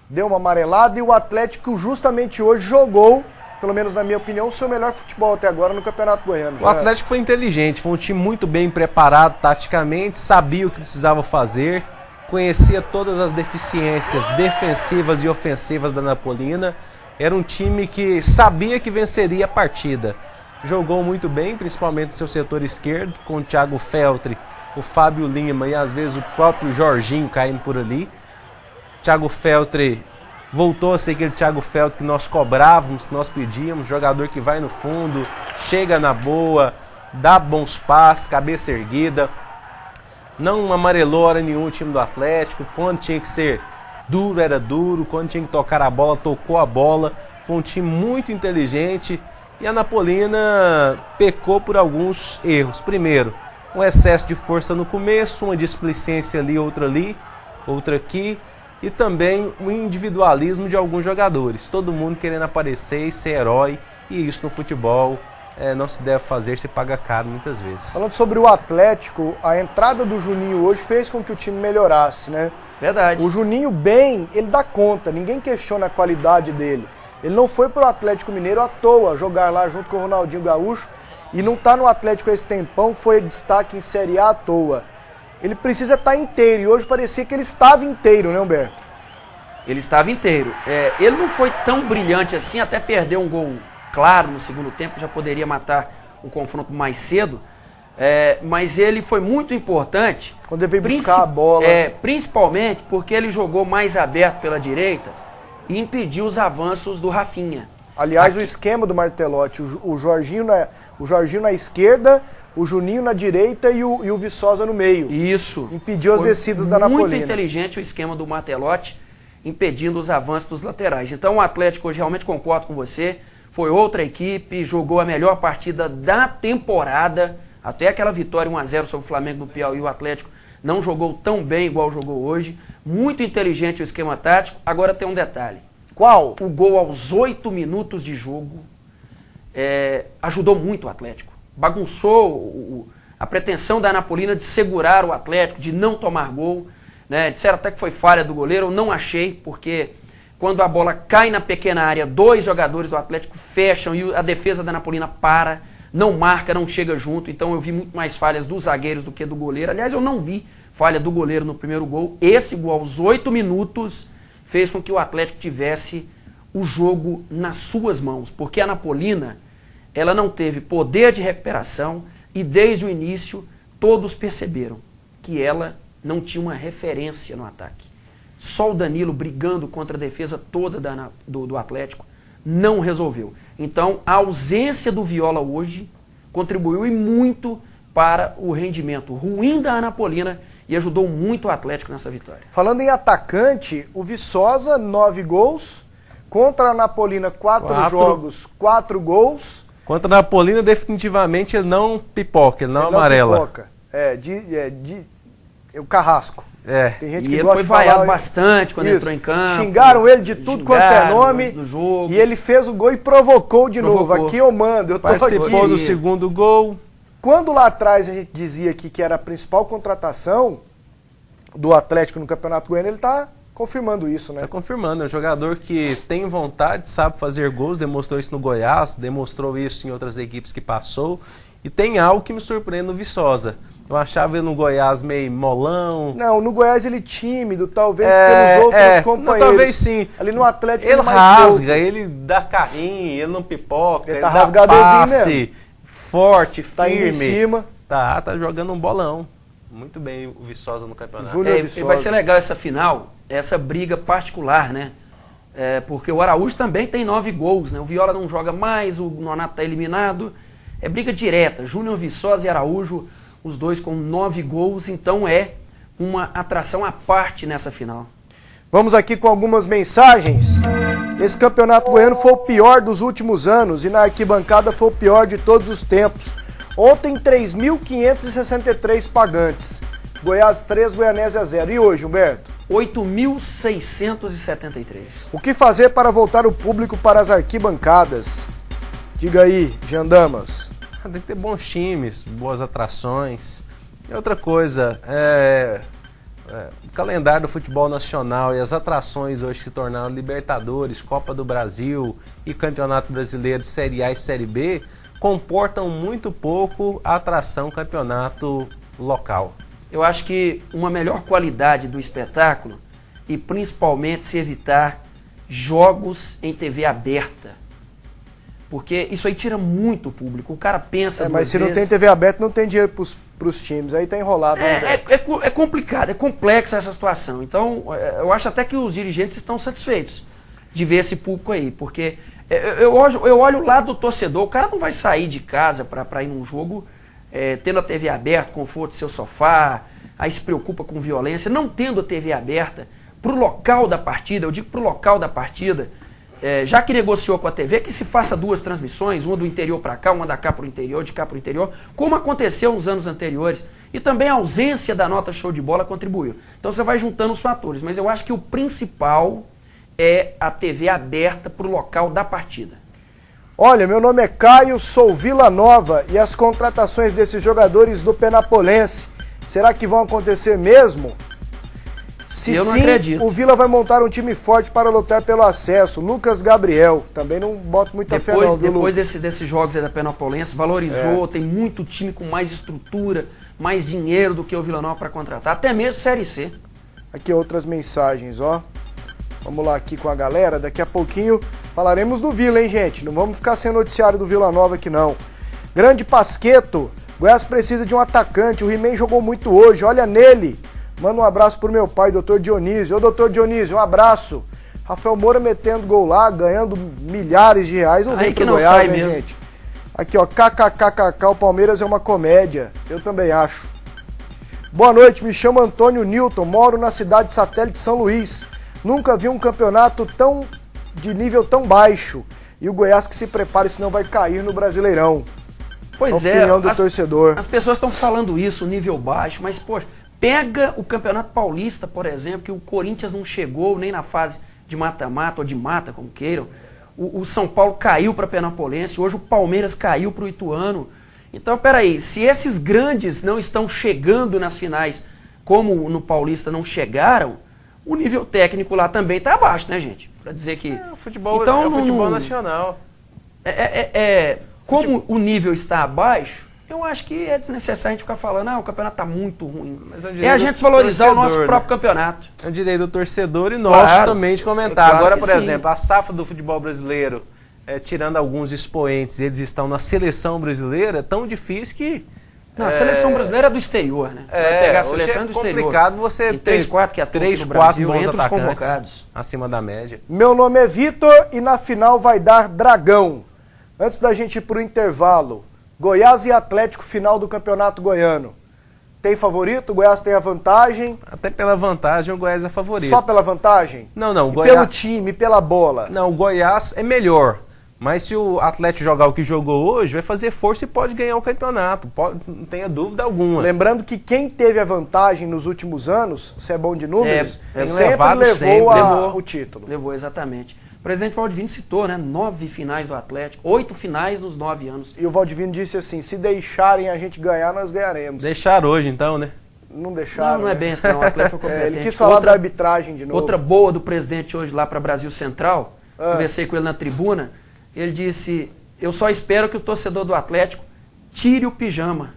deu uma amarelada e o Atlético justamente hoje jogou, pelo menos na minha opinião, o seu melhor futebol até agora no Campeonato Goiano. O Atlético foi inteligente, foi um time muito bem preparado taticamente, sabia o que precisava fazer, conhecia todas as deficiências defensivas e ofensivas da Anapolina. Era um time que sabia que venceria a partida. Jogou muito bem, principalmente no seu setor esquerdo, com o Thiago Feltre, o Fábio Lima e às vezes o próprio Jorginho caindo por ali. Thiago Feltre voltou a ser aquele Thiago Feltre que nós cobrávamos, que nós pedíamos, jogador que vai no fundo, chega na boa, dá bons passes, cabeça erguida. Não amarelou hora nenhuma o time do Atlético, quando tinha que ser duro era duro, quando tinha que tocar a bola, tocou a bola. Foi um time muito inteligente e a Anapolina pecou por alguns erros. Primeiro, um excesso de força no começo, uma displicência ali, outra aqui, e também o individualismo de alguns jogadores. Todo mundo querendo aparecer e ser herói, e isso no futebol não se deve fazer, se paga caro muitas vezes. Falando sobre o Atlético, a entrada do Juninho hoje fez com que o time melhorasse, né? Verdade. O Juninho bem, ele dá conta, ninguém questiona a qualidade dele. Ele não foi pro Atlético Mineiro à toa jogar lá junto com o Ronaldinho Gaúcho e não tá no Atlético esse tempão, foi destaque em Série A à toa. Ele precisa estar inteiro e hoje parecia que ele estava inteiro, né, Humberto? Ele estava inteiro. Ele não foi tão brilhante assim, até perdeu um gol claro no segundo tempo, já poderia matar o confronto mais cedo. Mas ele foi muito importante. Quando ele veio buscar a bola. Principalmente porque ele jogou mais aberto pela direita e impediu os avanços do Rafinha. Aliás, o esquema do Martelotti, o Jorginho na esquerda, o Juninho na direita e o Viçosa no meio. Isso. Impediu as descidas da Anapolina. Muito inteligente o esquema do Martelotti, impedindo os avanços dos laterais. Então o Atlético hoje, realmente concordo com você, foi outra equipe, jogou a melhor partida da temporada, até aquela vitória 1-0 sobre o Flamengo no Piauí, o Atlético não jogou tão bem igual jogou hoje. Muito inteligente o esquema tático. Agora tem um detalhe. Qual? O gol aos 8 minutos de jogo ajudou muito o Atlético. Bagunçou a pretensão da Anapolina de segurar o Atlético, de não tomar gol. Né? Disseram até que foi falha do goleiro, eu não achei, porque quando a bola cai na pequena área, 2 jogadores do Atlético fecham e a defesa da Anapolina para, não marca, não chega junto. Então eu vi muito mais falhas dos zagueiros do que do goleiro. Aliás, eu não vi falha do goleiro no primeiro gol. Esse gol aos 8 minutos fez com que o Atlético tivesse o jogo nas suas mãos, porque a Anapolina, ela não teve poder de recuperação e desde o início todos perceberam que ela não tinha uma referência no ataque. Só o Danilo brigando contra a defesa toda do Atlético não resolveu. Então a ausência do Viola hoje contribuiu e muito para o rendimento ruim da Anapolina e ajudou muito o Atlético nessa vitória. Falando em atacante, o Viçosa, 9 gols, contra a Anapolina 4 jogos, 4 gols. Contra a Anapolina, definitivamente, ele não pipoca, ele não amarela. Não pipoca. O Carrasco. Tem gente que gosta de falar, vaiado bastante quando entrou em campo. Xingaram ele de tudo quanto é nome. No jogo. E ele fez o gol e provocou de novo. Aqui eu mando, eu tô aqui. Participou do segundo gol. Quando lá atrás a gente dizia aqui que era a principal contratação do Atlético no Campeonato Goiano, ele tá confirmando isso, né? Tá confirmando, é um jogador que tem vontade, sabe fazer gols, demonstrou isso no Goiás, demonstrou isso em outras equipes que passou, e tem algo que me surpreende no Viçosa. Eu achava ele no Goiás meio molão. Não, no Goiás ele tímido, talvez pelos outros companheiros. Não, talvez sim. Ali no Atlético ele rasga, ele dá carrinho, ele não pipoca, ele tá dá passe, mesmo. Forte, tá firme. Indo em cima. Tá jogando um bolão. Muito bem o Viçosa no campeonato. E vai ser legal essa final, essa briga particular, né? Porque o Araújo também tem 9 gols, né? O Viola não joga mais, o Nonato está eliminado. É briga direta, Júnior, Viçosa e Araújo, os dois com 9 gols, então é uma atração à parte nessa final. Vamos aqui com algumas mensagens. Esse campeonato goiano foi o pior dos últimos anos e na arquibancada foi o pior de todos os tempos. Ontem, 3.563 pagantes. Goiás 3, Goianésia 0. E hoje, Humberto? 8.673. O que fazer para voltar o público para as arquibancadas? Diga aí, Jean Damas. Tem que ter bons times, boas atrações. E outra coisa, o calendário do futebol nacional e as atrações hoje se tornaram Libertadores, Copa do Brasil e Campeonato Brasileiro Série A e Série B, comportam muito pouco a atração campeonato local. Eu acho que uma melhor qualidade do espetáculo e principalmente se evitar jogos em TV aberta. Porque isso aí tira muito o público. O cara pensa mas se não tem TV aberta, não tem dinheiro pros times. Aí tá enrolado. É complicado, é complexa essa situação. Então, eu acho até que os dirigentes estão satisfeitos de ver esse público aí. Porque eu olho o lado do torcedor. O cara não vai sair de casa para ir num jogo tendo a TV aberta, conforto do seu sofá, aí se preocupa com violência. Não tendo a TV aberta pro local da partida, eu digo pro local da partida, já que negociou com a TV, que se faça 2 transmissões, uma do interior para cá, uma da cá para o interior, de cá para o interior, como aconteceu nos anos anteriores. E também a ausência da nota show de bola contribuiu. Então você vai juntando os fatores, mas eu acho que o principal é a TV aberta para o local da partida. Olha, meu nome é Caio, sou Vila Nova e as contratações desses jogadores do Penapolense, será que vão acontecer mesmo? Se eu não sim, acredito. O Vila vai montar um time forte para lutar pelo acesso. Lucas Gabriel, também não boto muita fé não, viu, Depois desses jogos aí da Penapolense, valorizou, tem muito time com mais estrutura, mais dinheiro do que o Vila Nova para contratar, até mesmo Série C. Aqui outras mensagens, ó. Vamos lá aqui com a galera, daqui a pouquinho falaremos do Vila, hein, gente? Não vamos ficar sem noticiário do Vila Nova aqui, não. Grande Pasqueto, Goiás precisa de um atacante, o He-Man jogou muito hoje, olha nele. Manda um abraço pro meu pai, Dr. Dionísio. Ô, Dr. Dionísio, um abraço. Rafael Moura metendo gol lá, ganhando milhares de reais. Não vem pro Goiás, né, gente? Aqui, ó, kkkk, o Palmeiras é uma comédia. Eu também acho. Boa noite, me chamo Antônio Newton, moro na cidade satélite São Luís. Nunca vi um campeonato de nível tão baixo. E o Goiás que se prepare, senão vai cair no Brasileirão. Pois a opinião do torcedor. As pessoas estão falando isso, nível baixo, mas, poxa, pega o Campeonato Paulista, por exemplo, que o Corinthians não chegou nem na fase de mata-mata ou de mata, como queiram. O São Paulo caiu para a Penapolense, hoje o Palmeiras caiu para o Ituano. Então, peraí, se esses grandes não estão chegando nas finais como no Paulista não chegaram, o nível técnico lá também está abaixo, né, gente? Para dizer que... O futebol então, é o futebol nacional. Como o nível está abaixo, eu acho que é desnecessário a gente ficar falando, o campeonato está muito ruim. Mas é a gente desvalorizar o nosso próprio campeonato. É o direito do torcedor e nosso também de comentar. Claro. Agora, por exemplo, a safra do futebol brasileiro, tirando alguns expoentes, eles estão na seleção brasileira, é tão difícil que... Não, a seleção brasileira é do exterior, né? Você vai pegar a seleção do exterior. É complicado você ter 3, 4 que atuam no Brasil, bons entre os convocados. Acima da média. Meu nome é Vitor e na final vai dar Dragão. Antes da gente ir pro intervalo, Goiás e Atlético, final do Campeonato Goiano. Tem favorito? O Goiás tem a vantagem? Até pela vantagem o Goiás é favorito. Só pela vantagem? Não. Pelo time, pela bola? Não, o Goiás é melhor. Mas se o Atlético jogar o que jogou hoje, vai fazer força e pode ganhar o campeonato. Não tenha dúvida alguma. Lembrando que quem teve a vantagem nos últimos anos, se é bom de números, sempre levou o título. Levou, exatamente. O presidente Valdivino citou, né? 9 finais do Atlético, 8 finais nos 9 anos. E o Valdivino disse assim, se deixarem a gente ganhar, nós ganharemos. Deixaram hoje então, né? Não deixaram. Não é bem assim, não. O Atlético foi competente. Ele quis falar da arbitragem de novo. Outra boa do presidente hoje lá para Brasil Central, conversei com ele na tribuna, ele disse, eu só espero que o torcedor do Atlético tire o pijama,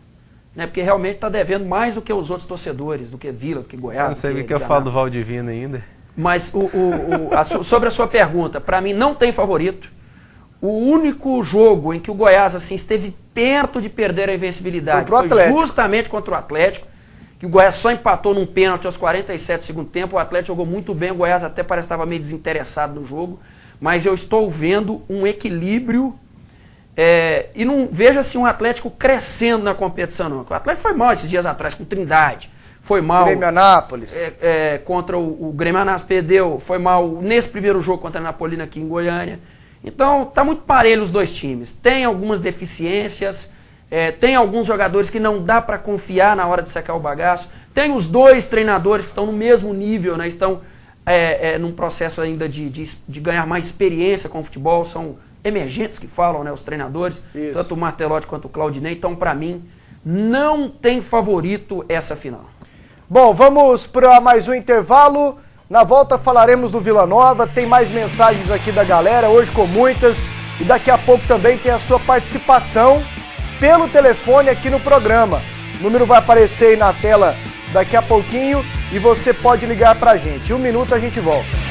né? Porque realmente está devendo mais do que os outros torcedores, do que Vila, do que Goiás. Não sei o que eu falo do Valdivino ainda. Mas sobre a sua pergunta, para mim não tem favorito. O único jogo em que o Goiás assim, esteve perto de perder a invencibilidade foi justamente contra o Atlético, que o Goiás só empatou num pênalti aos 47 do segundo tempo, o Atlético jogou muito bem, o Goiás até parece que estava meio desinteressado no jogo, mas eu estou vendo um equilíbrio e não vejo assim um Atlético crescendo na competição não. O Atlético foi mal esses dias atrás com Trindade, foi mal Grêmio Anápolis. Contra o Grêmio Anápolis, perdeu, foi mal nesse primeiro jogo contra a Napolina aqui em Goiânia. Então tá muito parelho os dois times, tem algumas deficiências, tem alguns jogadores que não dá para confiar na hora de secar o bagaço, tem os dois treinadores que estão no mesmo nível, né? Estão num processo ainda de ganhar mais experiência com o futebol, são emergentes que falam, né, os treinadores, tanto o Martelotti quanto o Claudinei. Então, para mim, Não tem favorito essa final. Bom, vamos para mais um intervalo. Na volta falaremos do Vila Nova, tem mais mensagens aqui da galera, hoje com muitas. E daqui a pouco também tem a sua participação pelo telefone aqui no programa. O número vai aparecer aí na tela daqui a pouquinho e você pode ligar pra gente. 1 minuto a gente volta.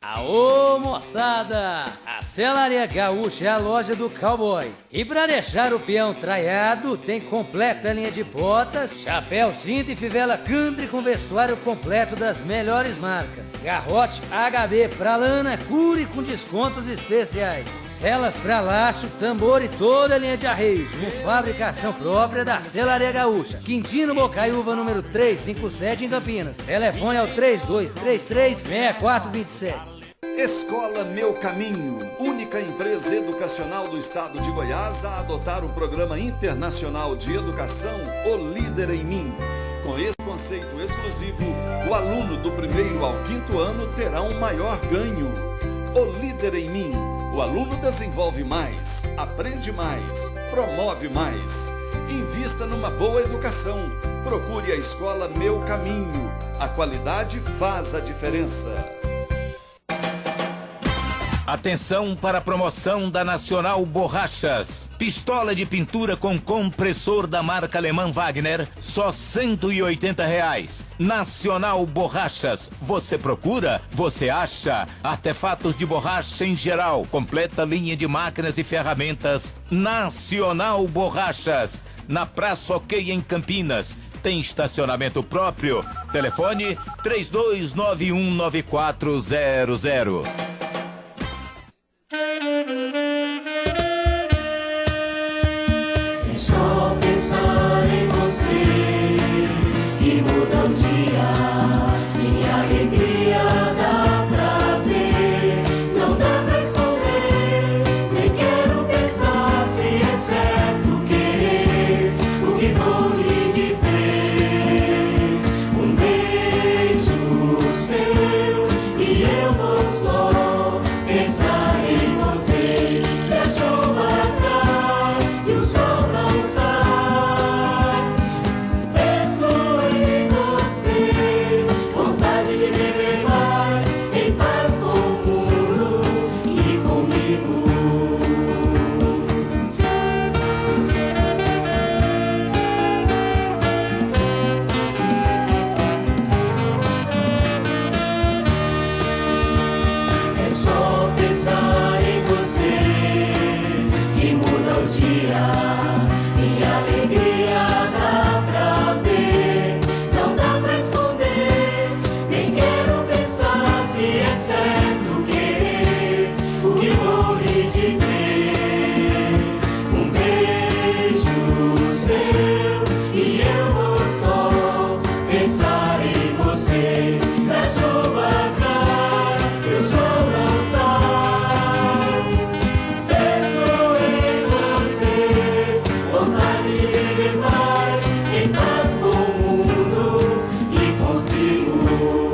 Aô, moçada! A Celaria Gaúcha é a loja do cowboy. E para deixar o peão traiado, tem completa linha de botas, chapéu, cinto e fivela country com vestuário completo das melhores marcas. Garrote, HB pra lana, cure com descontos especiais. Celas pra laço, tambor e toda a linha de arreios, com fabricação própria da Celaria Gaúcha. Quintino Bocaiúva, número 357 em Campinas. Telefone é o 3233-6427. Escola Meu Caminho, única empresa educacional do estado de Goiás a adotar o programa internacional de educação O Líder em Mim. Com esse conceito exclusivo, o aluno do 1º ao 5º ano terá um maior ganho. O Líder em Mim, o aluno desenvolve mais, aprende mais, promove mais. Invista numa boa educação. Procure a Escola Meu Caminho. A qualidade faz a diferença. Atenção para a promoção da Nacional Borrachas. Pistola de pintura com compressor da marca alemã Wagner, só R$ 180. Nacional Borrachas. Você procura, você acha. Artefatos de borracha em geral. Completa linha de máquinas e ferramentas. Nacional Borrachas. Na Praça OK em Campinas. Tem estacionamento próprio. Telefone 32919400. É só pensar em você e muda o dia. Minha alegria dá pra ver, não dá pra esconder. Nem quero pensar se é certo querer o que vou lhe dizer. Um beijo seu e eu vou só pensar em você. Se a chuva cai e o sol não sai, penso em você. Vontade de beber mais, em paz com o mundo e comigo. É só pensar em você que muda o dia. Minha alegria dá pra ver, não dá pra esconder. Nem quero pensar se é certo querer o que vou lhe dizer. Um beijo seu e eu vou só pensar em você. Se a chuva cai e o sol não sai, penso em você. Vontade de viver mais, em paz com o mundo e consigo.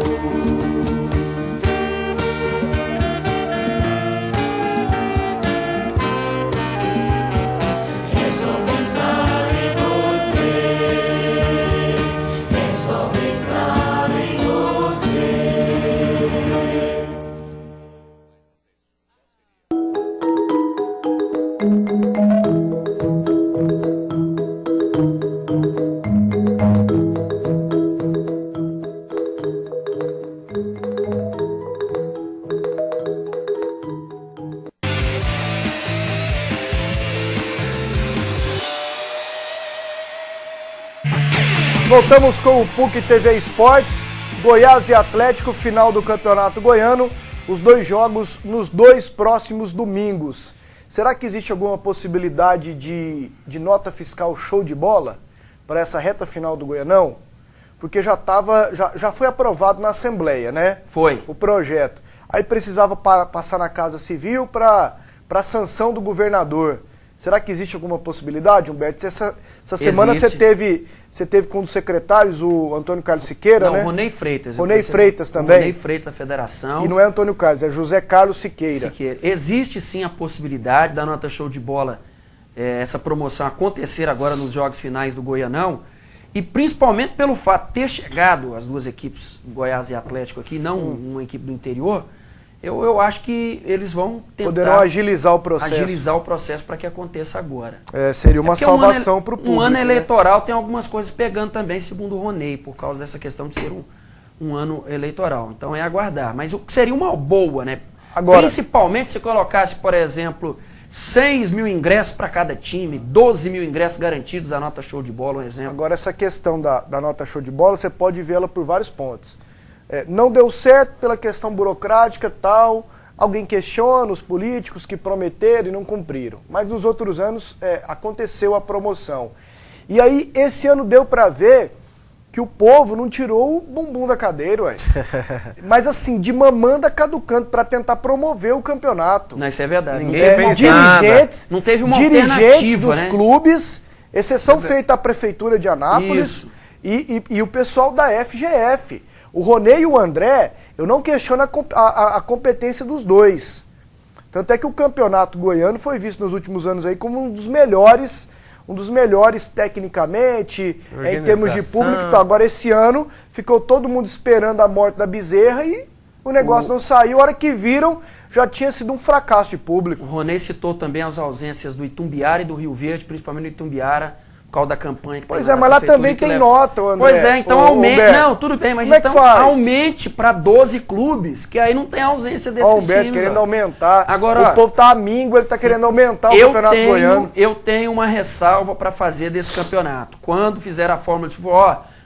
É só pensar em você. É só pensar em você. Voltamos com o PUC TV Esportes, Goiás e Atlético, final do Campeonato Goiano, os dois jogos nos 2 próximos domingos. Será que existe alguma possibilidade de nota fiscal show de bola para essa reta final do Goianão? Porque já foi aprovado na Assembleia, né? Foi. O projeto. Aí precisava passar na Casa Civil para sanção do governador. Será que existe alguma possibilidade, Humberto? Essa semana você teve com os secretários o Antônio Carlos Siqueira, né? Não, Ronei Freitas. Ronei Freitas também? Ronei Freitas da Federação. E não é Antônio Carlos, é José Carlos Siqueira. Existe sim a possibilidade da Nota Show de Bola, essa promoção acontecer agora nos jogos finais do Goianão, e principalmente pelo fato de ter chegado as duas equipes, Goiás e Atlético aqui, não uma equipe do interior, eu acho que eles vão tentar... Poderão agilizar o processo. Agilizar o processo para que aconteça agora. Seria uma salvação para o público. Um ano eleitoral tem algumas coisas pegando também, segundo o Ronei, por causa dessa questão de ser um ano eleitoral. Então é aguardar. Mas o que seria uma boa, né? Agora, principalmente se colocasse, por exemplo, 6 mil ingressos para cada time, 12 mil ingressos garantidos da Nota Show de Bola, um exemplo. Agora essa questão da Nota Show de Bola, você pode vê-la por vários pontos. Não deu certo pela questão burocrática tal, alguém questiona os políticos que prometeram e não cumpriram. Mas nos outros anos aconteceu a promoção. E aí esse ano deu para ver que o povo não tirou o bumbum da cadeira, ué. Mas assim, de mamanda caducando para tentar promover o campeonato. Não, isso é verdade. Ninguém fez dirigentes, nada. Não teve uma dirigentes alternativa, dos clubes, exceção feita a Prefeitura de Anápolis e o pessoal da FGF. O Ronei e o André, eu não questiono a competência dos dois. Tanto é que o campeonato goiano foi visto nos últimos anos aí como um dos melhores tecnicamente, em termos de público. Então, agora esse ano ficou todo mundo esperando a morte da Bezerra e o negócio não saiu. A hora que viram, já tinha sido um fracasso de público. O Ronei citou também as ausências do Itumbiara e do Rio Verde, principalmente do Itumbiara, por causa da campanha que Pois é, mas lá também tem nota, André. Pois é, então aumente. Não, tudo bem, mas então aumente para 12 clubes, que aí não tem ausência desses times. Humberto querendo aumentar. Agora, o povo tá amigo, ele tá querendo aumentar o campeonato goiano. Eu tenho uma ressalva para fazer desse campeonato. Quando fizer a fórmula, tipo,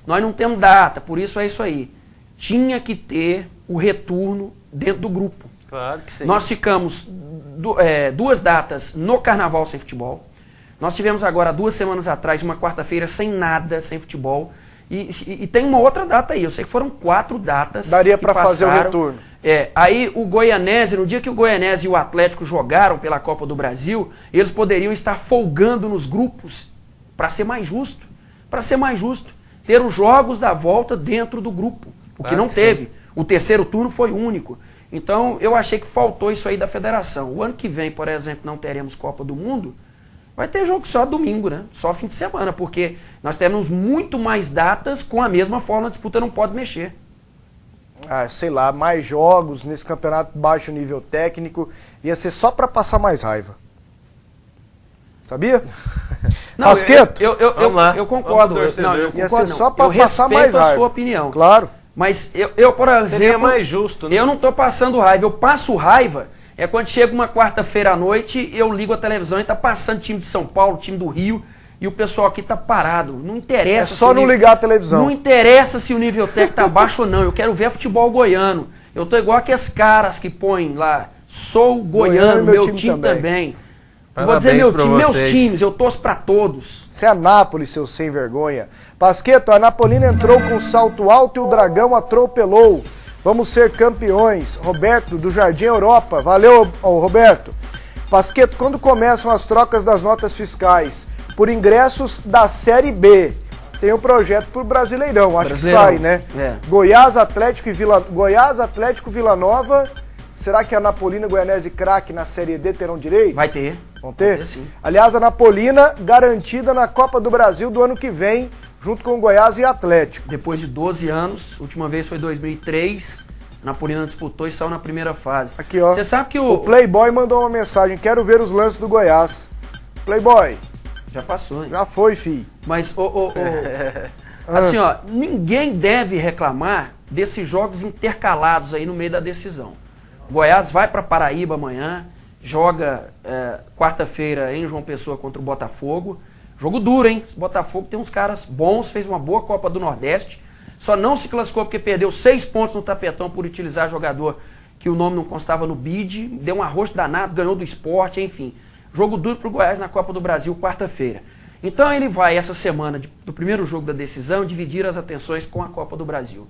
nós não temos data, por isso é isso aí. Tinha que ter o retorno dentro do grupo. Claro que sim. Nós ficamos 2 datas no Carnaval sem futebol. Nós tivemos agora 2 semanas atrás, uma quarta-feira sem nada, sem futebol. E tem uma outra data aí. Eu sei que foram 4 datas. Daria para fazer o retorno. Aí o Goianese, no dia que o Goianese e o Atlético jogaram pela Copa do Brasil, eles poderiam estar folgando nos grupos para ser mais justo. Para ser mais justo. Ter os jogos da volta dentro do grupo. O que não teve. Sim. O terceiro turno foi único. Então eu achei que faltou isso aí da federação. O ano que vem, por exemplo, não teremos Copa do Mundo. Vai ter jogo só domingo, né? Só fim de semana, porque nós temos muito mais datas com a mesma forma, a disputa não pode mexer. Sei lá, mais jogos nesse campeonato de baixo nível técnico, ia ser só para passar mais raiva. Sabia? Não, Rasqueto? Eu concordo. Ia ser só para passar mais raiva. Eu respeito a sua opinião. Claro. Mas eu por exemplo... Seria mais justo, né? Eu não estou passando raiva, eu passo raiva... É quando chega uma quarta-feira à noite, eu ligo a televisão e tá passando time de São Paulo, time do Rio, e o pessoal aqui tá parado. Não interessa. É só não ligar a televisão. Não interessa se o nível técnico tá baixo ou não. Eu quero ver futebol goiano. Eu tô igual aqueles caras que põem lá, sou goiano, meu time também. Vou dizer meu time, meus times, eu torço pra todos. Você é Anápolis, seu sem vergonha. Pasqueto, a Anapolina entrou com salto alto e o Dragão atropelou. Vamos ser campeões. Roberto, do Jardim Europa. Valeu, Roberto. Pasqueto, quando começam as trocas das notas fiscais por ingressos da Série B? Tem um projeto pro Brasileirão, acho que sai, né? Goiás, Atlético e Vila Nova. Será que a Anapolina, Goianese e Craque na Série D terão direito? Vai ter. Vão ter? Vai ter, sim. Aliás, a Anapolina garantida na Copa do Brasil do ano que vem, junto com Goiás e Atlético. Depois de 12 anos, última vez foi em 2003, a Anapolina disputou e saiu na primeira fase. Aqui, ó. Você sabe que o Playboy mandou uma mensagem, quero ver os lances do Goiás. Playboy. Já passou, hein? Já foi, fi. Mas, assim, ó, ninguém deve reclamar desses jogos intercalados aí no meio da decisão. Goiás vai para Paraíba amanhã, joga quarta-feira em João Pessoa contra o Botafogo. Jogo duro, hein? Esse Botafogo tem uns caras bons, fez uma boa Copa do Nordeste. Só não se classificou porque perdeu 6 pontos no tapetão por utilizar jogador que o nome não constava no bid. Deu um arroz danado, ganhou do Sport, enfim. Jogo duro pro Goiás na Copa do Brasil, quarta-feira. Então ele vai, essa semana do primeiro jogo da decisão, dividir as atenções com a Copa do Brasil.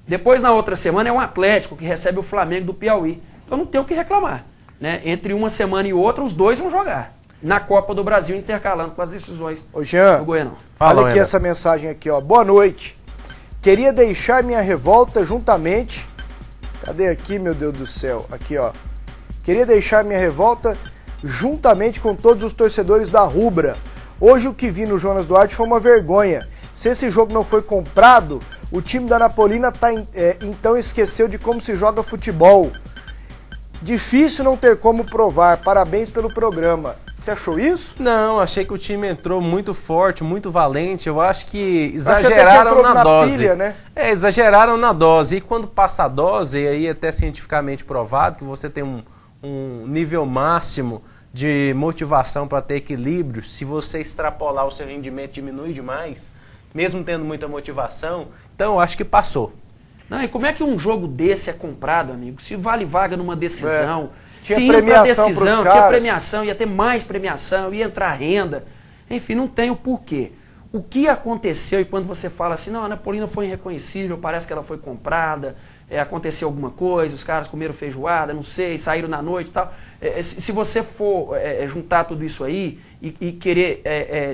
Depois, na outra semana, é o Atlético, que recebe o Flamengo do Piauí. Então não tem o que reclamar, né? Entre uma semana e outra, os dois vão jogar. na Copa do Brasil, intercalando com as decisões do Goianão. Olha aqui essa mensagem aqui, ó. Boa noite. Queria deixar minha revolta juntamente... Cadê aqui, meu Deus do céu? Aqui, ó. Queria deixar minha revolta juntamente com todos os torcedores da Rubra. Hoje o que vi no Jonas Duarte foi uma vergonha. Se esse jogo não foi comprado, o time da Napolina então esqueceu de como se joga futebol. Difícil não ter como provar. Parabéns pelo programa. Você achou isso? Não, achei que o time entrou muito forte, muito valente. Eu acho que exageraram na dose. Pilha, né? Exageraram na dose. E quando passa a dose, e aí até cientificamente provado que você tem um nível máximo de motivação para ter equilíbrio, se você extrapolar o seu rendimento diminui demais, mesmo tendo muita motivação, então eu acho que passou. Não, e como é que um jogo desse é comprado, amigo? Se vale vaga numa decisão, tinha se premiação ia pra decisão, pros tinha caras. premiação, ia ter mais premiação, ia entrar renda. Enfim, não tem o porquê. O que aconteceu, e quando você fala assim, não, a Napolina foi irreconhecível, parece que ela foi comprada, aconteceu alguma coisa, os caras comeram feijoada, não sei, saíram na noite e tal. Se você for juntar tudo isso aí e querer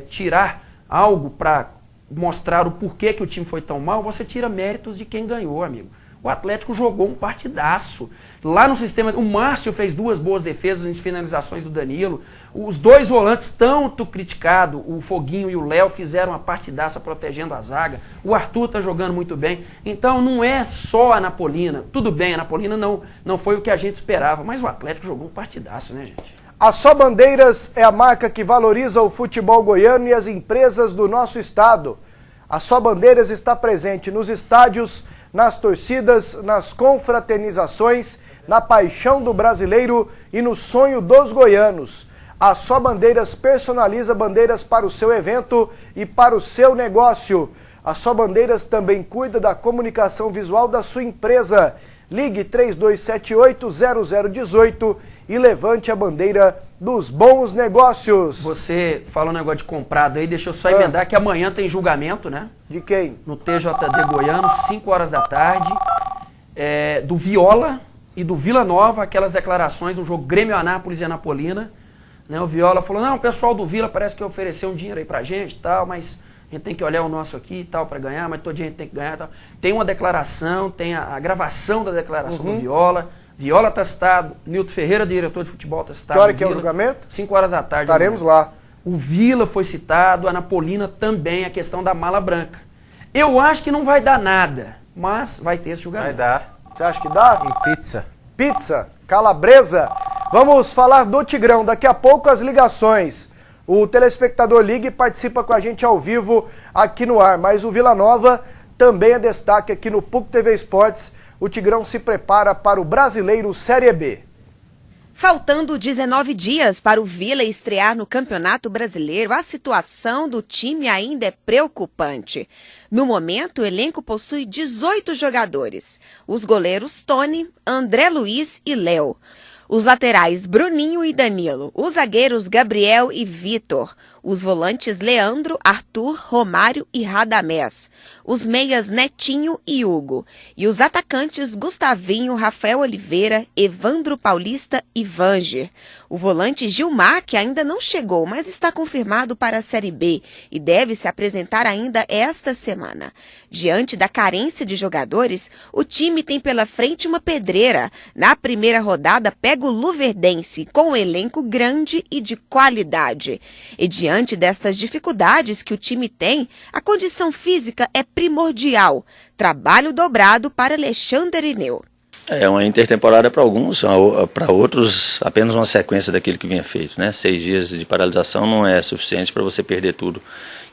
tirar algo para mostrar o porquê que o time foi tão mal, você tira méritos de quem ganhou, amigo. O Atlético jogou um partidaço. Lá no sistema, o Márcio fez 2 boas defesas em finalizações do Danilo. Os 2 volantes, tanto criticados, o Foguinho e o Léo, fizeram uma partidaça protegendo a zaga. O Arthur está jogando muito bem. Então não é só a Napolina. Tudo bem, a Napolina não foi o que a gente esperava, mas o Atlético jogou um partidaço, né, gente? A Só Bandeiras é a marca que valoriza o futebol goiano e as empresas do nosso estado. A Só Bandeiras está presente nos estádios, nas torcidas, nas confraternizações, na paixão do brasileiro e no sonho dos goianos. A Só Bandeiras personaliza bandeiras para o seu evento e para o seu negócio. A Só Bandeiras também cuida da comunicação visual da sua empresa. Ligue 3278-0018 e levante a bandeira dos bons negócios. Você fala um negócio de comprado aí, deixa eu só emendar que amanhã tem julgamento, né? De quem? No TJD Goiano, 5 horas da tarde, do Viola e do Vila Nova, aquelas declarações no jogo Grêmio Anápolis e Anapolina. Né? O Viola falou, não, o pessoal do Vila parece que ofereceu um dinheiro aí pra gente e tal, mas a gente tem que olhar o nosso aqui e tal para ganhar, mas todo dia a gente tem que ganhar e tal. Tem uma declaração, tem a gravação da declaração do Viola. Viola está citado, Nilton Ferreira, diretor de futebol, está citado. Que hora que é o julgamento? 5 horas da tarde. Estaremos lá. O Vila foi citado, a Napolina também, a questão da mala branca. Eu acho que não vai dar nada, mas vai ter esse julgamento. Vai dar. Você acha que dá? Em pizza. Pizza, calabresa. Vamos falar do Tigrão, daqui a pouco as ligações. O telespectador liga e participa com a gente ao vivo aqui no ar, mas o Vila Nova também é destaque aqui no PUC TV Esportes. O Tigrão se prepara para o Brasileiro Série B. Faltando 19 dias para o Vila estrear no Campeonato Brasileiro, a situação do time ainda é preocupante. No momento, o elenco possui 18 jogadores. Os goleiros Tony, André Luiz e Léo. Os laterais Bruninho e Danilo. Os zagueiros Gabriel e Vitor. Os volantes Leandro, Arthur, Romário e Radamés. Os meias Netinho e Hugo. E os atacantes Gustavinho, Rafael Oliveira, Evandro Paulista e Vanger. O volante Gilmar, que ainda não chegou, mas está confirmado para a Série B e deve se apresentar ainda esta semana. Diante da carência de jogadores, o time tem pela frente uma pedreira. Na primeira rodada, pega o Luverdense, com um elenco grande e de qualidade. E diante destas dificuldades que o time tem, a condição física é primordial. Trabalho dobrado para Alexandre Ineu. É uma intertemporada para alguns, para outros apenas uma sequência daquilo que vinha feito, né? 6 dias de paralisação não é suficiente para você perder tudo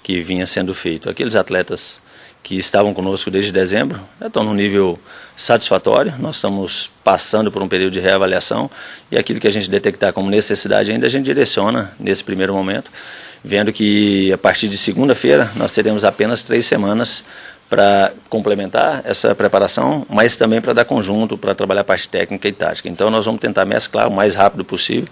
que vinha sendo feito. Aqueles atletas que estavam conosco desde dezembro já estão num nível satisfatório. Nós estamos passando por um período de reavaliação e aquilo que a gente detectar como necessidade ainda a gente direciona nesse primeiro momento, vendo que a partir de segunda-feira nós teremos apenas 3 semanas para complementar essa preparação, mas também para dar conjunto, para trabalhar a parte técnica e tática. Então nós vamos tentar mesclar o mais rápido possível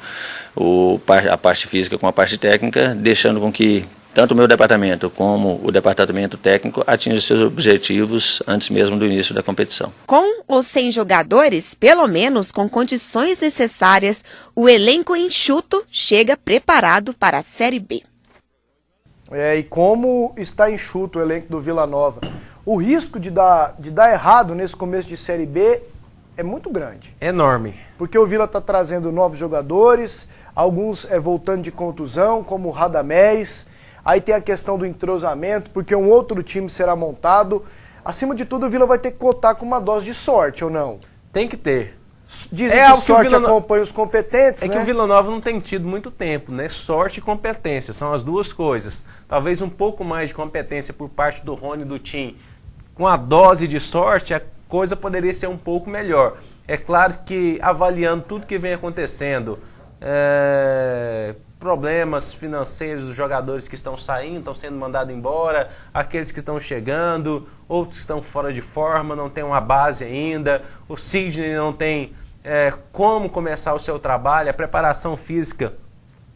a parte física com a parte técnica, deixando com que tanto o meu departamento como o departamento técnico atingem seus objetivos antes mesmo do início da competição. Com ou sem jogadores, pelo menos com condições necessárias, o elenco enxuto chega preparado para a Série B. E como está enxuto o elenco do Vila Nova? O risco de dar errado nesse começo de Série B é muito grande. Enorme. Porque o Vila está trazendo novos jogadores, alguns voltando de contusão, como o Radamés. Aí tem a questão do entrosamento, porque um outro time será montado. Acima de tudo, o Vila vai ter que contar com uma dose de sorte, ou não? Tem que ter. Dizem que sorte acompanha os competentes, né? É que o Vila Nova não tem tido muito tempo, né? Sorte e competência, são as duas coisas. Talvez um pouco mais de competência por parte do Rony e do Tim. Com a dose de sorte, a coisa poderia ser um pouco melhor. É claro que, avaliando tudo que vem acontecendo, problemas financeiros dos jogadores que estão saindo, estão sendo mandados embora, aqueles que estão chegando, outros que estão fora de forma, não tem uma base ainda, o Sidney não tem como começar o seu trabalho, a preparação física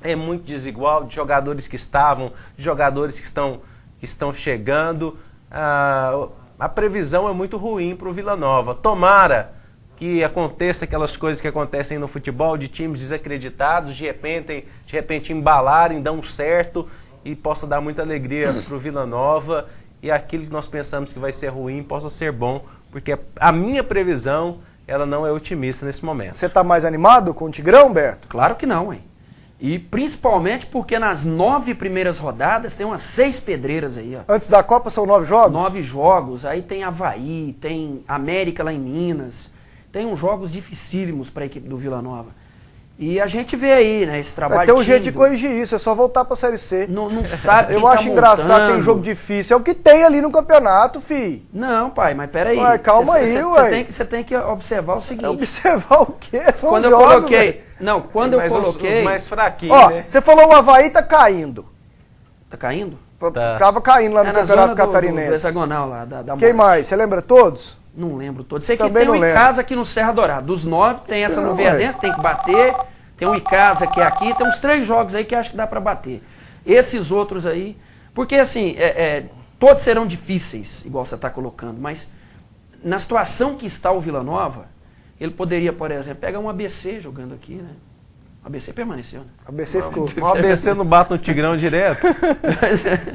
é muito desigual, de jogadores que estavam, de jogadores que estão chegando. A previsão é muito ruim para o Vila Nova. Tomara que aconteça aquelas coisas que acontecem no futebol, de times desacreditados, de repente embalarem, dão certo e possa dar muita alegria para o Vila Nova e aquilo que nós pensamos que vai ser ruim possa ser bom, porque a minha previsão, ela não é otimista nesse momento. Você está mais animado com o Tigrão, Berto? Claro que não, hein? E principalmente porque nas 9 primeiras rodadas tem umas 6 pedreiras aí, ó. Antes da Copa são 9 jogos? 9 jogos, aí tem Avaí, tem América lá em Minas, tem uns jogos dificílimos para a equipe do Vila Nova. E a gente vê aí, né, esse trabalho tem um jeito de corrigir isso, é só voltar para a Série C. Não sabe Eu acho engraçado, tem um jogo difícil, é o que tem ali no campeonato, fi. Não, pai, mas peraí. Ué, calma aí, ué. Você tem que observar o seguinte. Observar o quê? São quando os eu jogos, coloquei, véio. não, quando eu coloquei... Os mais fraquinhos, ó, né? Você falou o Avaí tá caindo. Tá caindo? Tá. Tava caindo lá no Campeonato Catarinense. Do hexagonal lá, da Quem mais? Você lembra todos? Não lembro todos. Sei que Também tem um lembro. Icasa aqui no Serra Dourada. Dos 9, tem essa no Verdense, tem que bater. Tem um Icasa que é aqui, tem uns 3 jogos aí que acho que dá para bater. Esses outros aí, porque assim, todos serão difíceis, igual você está colocando, mas na situação que está o Vila Nova, ele poderia, por exemplo, pegar um ABC jogando aqui, né? O ABC permaneceu, né? O ABC ficou. O ABC não bate no Tigrão direto.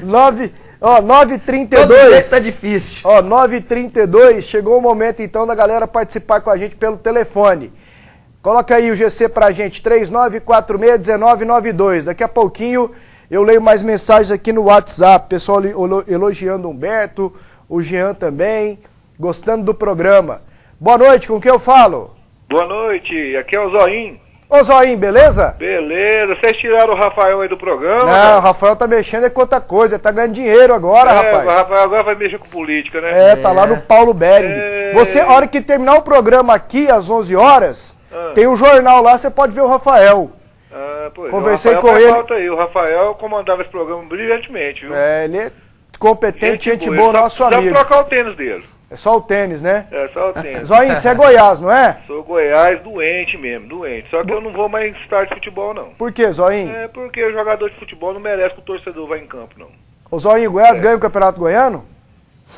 9h32. Tá difícil. Ó, 9h32, chegou o momento então da galera participar com a gente pelo telefone. Coloca aí o GC pra gente, 3946-1992. Daqui a pouquinho eu leio mais mensagens aqui no WhatsApp. Pessoal elogiando o Humberto, o Jean também, gostando do programa. Boa noite, com quem eu falo? Boa noite, aqui é o Zoim. Ô Zoim, beleza? Beleza, vocês tiraram o Rafael aí do programa? Não, o Rafael tá mexendo com outra coisa, ele tá ganhando dinheiro agora, rapaz. O Rafael agora vai mexer com política, né? Tá lá no Paulo Bering. Você, a hora que terminar o programa aqui, às 11 horas, tem um jornal lá, você pode ver o Rafael. Pois, Conversei o Rafael com ele. Falta aí. O Rafael comandava esse programa brilhantemente, viu? Ele é competente, gente boa, nosso amigo. Precisa trocar o tênis dele. É só o tênis, né? É só o tênis. Zoinho, você é Goiás, não é? Sou Goiás, doente mesmo, doente. Só que eu não vou mais estar de futebol, não. Por quê, Zoinho? É porque o jogador de futebol não merece que o torcedor vá em campo, não. O Zoinho, Goiás ganha o Campeonato Goiano?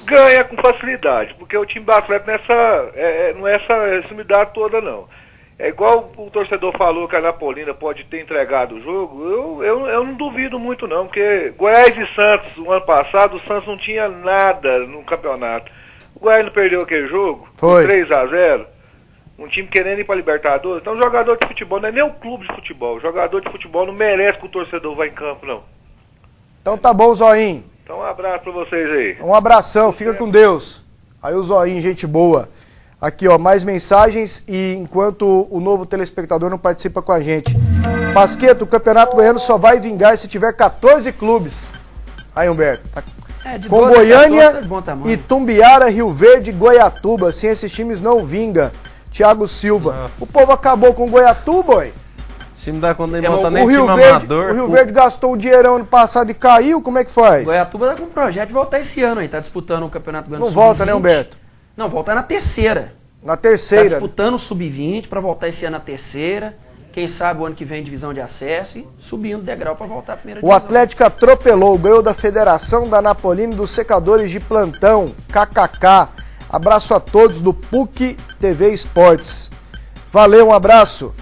Ganha com facilidade, porque o time do Atlético não é essa sumidade toda, não. É igual o torcedor falou que a Napolina pode ter entregado o jogo, eu não duvido muito não, porque Goiás e Santos, o ano passado, o Santos não tinha nada no campeonato. O Goiás não perdeu aquele jogo, Foi. 3-0, um time querendo ir para Libertadores. Então o jogador de futebol não é nem um clube de futebol, o jogador de futebol não merece que o torcedor vá em campo, não. Então tá bom, Zoinho. Então um abraço para vocês aí. Um abração, fica com Deus. Aí o Zoinho, gente boa. Aqui, ó, mais mensagens e enquanto o novo telespectador não participa com a gente. Pasqueto, o Campeonato Goiano só vai vingar se tiver 14 clubes. Aí, Humberto. Tá com Goiânia e Tumbiara, Rio Verde e Goiatuba. Assim, esses times não vingam. Thiago Silva. Nossa. O povo acabou com Goiatuba, ué. O time da conta nem monta nem time amador. O Rio Verde gastou um dinheirão ano passado e caiu, como é que faz? Goiatuba tá com um projeto de voltar esse ano aí, tá disputando o Campeonato Goiano. Não volta, né, Humberto? Não, volta na terceira. Na terceira. Tá disputando o Sub-20 para voltar esse ano na terceira. Quem sabe o ano que vem divisão de acesso e subindo degrau para voltar à primeira O divisão. Atlético atropelou, ganhou da Federação da Napolina e dos Secadores de Plantão, KKK. Abraço a todos do PUC TV Esportes. Valeu, um abraço.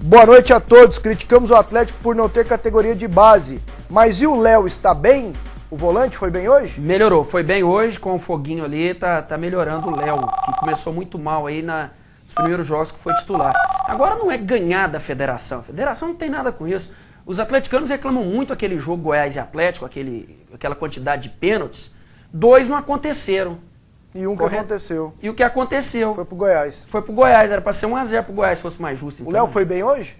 Boa noite a todos. Criticamos o Atlético por não ter categoria de base. Mas e o Léo, está bem? O volante foi bem hoje? Melhorou, foi bem hoje com o foguinho ali, tá melhorando o Léo, que começou muito mal aí nos primeiros jogos que foi titular. Agora não é ganhar da Federação, a Federação não tem nada com isso. Os atleticanos reclamam muito aquele jogo Goiás e Atlético, aquela quantidade de pênaltis. 2 não aconteceram. E um que aconteceu. E o que aconteceu? Foi pro Goiás. Foi pro Goiás, era pra ser 1-0 pro Goiás, se fosse mais justo. Então. O Léo foi bem hoje?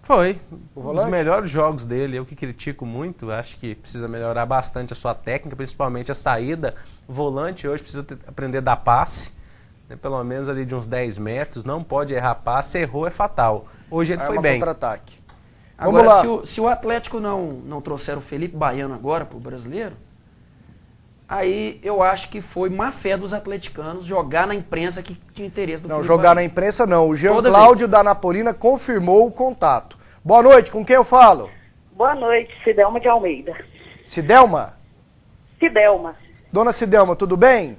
Foi. O Um volante? dos melhores jogos dele, eu que critico muito, acho que precisa melhorar bastante a sua técnica, principalmente a saída. O volante hoje precisa aprender a dar passe, né, pelo menos ali de uns 10 metros, não pode errar passe, errou é fatal. Hoje ele foi bem. Contra-ataque. Agora, se o Atlético não trouxer o Felipe Baiano agora pro brasileiro, aí eu acho que foi má fé dos atleticanos jogar na imprensa que tinha interesse do Não, Felipe jogar Baiano. na imprensa não. O Jean Toda Cláudio da Napolina confirmou o contato. Boa noite, com quem eu falo? Boa noite, Cidelma de Almeida. Cidelma? Cidelma. Dona Cidelma, tudo bem?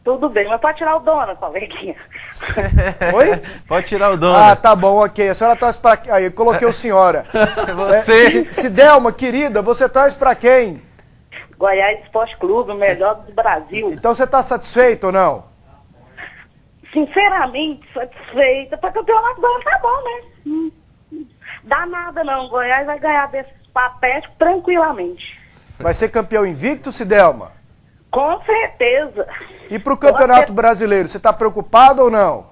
Tudo bem, mas pode tirar o dono, coleguinha. Oi? Pode tirar o dono. Ah, tá bom, ok. A senhora torce pra... Aí, eu coloquei o senhora. Você. Cidelma, querida, você torce pra quem? Goiás Esporte Clube, o melhor do Brasil. Então você tá satisfeito ou não? Sinceramente, satisfeita. Pra campeonato agora tá bom, né? Dá nada não, Goiás vai ganhar desses papéis tranquilamente. Vai ser campeão invicto, Cidelma? Com certeza. E pro Campeonato Brasileiro, você tá preocupado ou não?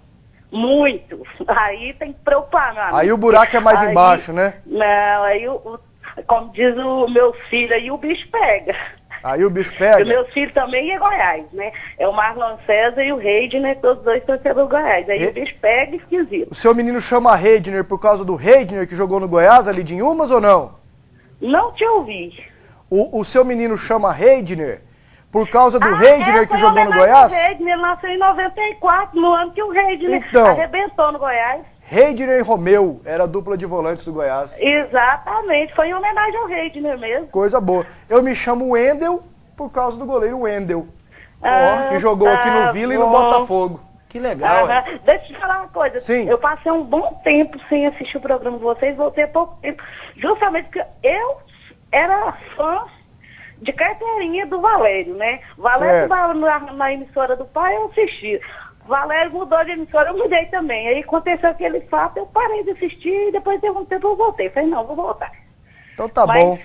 Muito. Aí tem que preocupar, meu amigo. Aí o buraco é mais embaixo, né? Não, aí como diz o meu filho, aí o bicho pega. Aí o bicho pega? E o meu filho também é Goiás, né? É o Marlon César e o Reidner, todos dois torcedores do Goiás. Aí o bicho pega esquisito. O seu menino chama Reidner por causa do Reidner que jogou no Goiás, ali de Inhumas ou não? Não te ouvi. O seu menino chama Reidner por causa do Reidner que jogou no Goiás? O Reidner nasceu em 94, no ano que o Reidner Então. arrebentou no Goiás. Reidner e Romeu, era a dupla de volantes do Goiás. Exatamente, foi em homenagem ao Reidner mesmo. Coisa boa. Eu me chamo Wendel por causa do goleiro Wendel, que jogou aqui no Vila e no Botafogo. Que legal. Deixa eu te falar uma coisa. Sim. Eu passei um bom tempo sem assistir o programa de vocês, voltei há pouco tempo. Justamente porque eu era fã de carteirinha do Valério, né? Valério estava na emissora do pai, eu assistia. Valério mudou de emissora, eu mudei também. Aí aconteceu aquele fato, eu parei de assistir e depois de um tempo eu voltei. Falei, não, vou voltar. Então tá bom.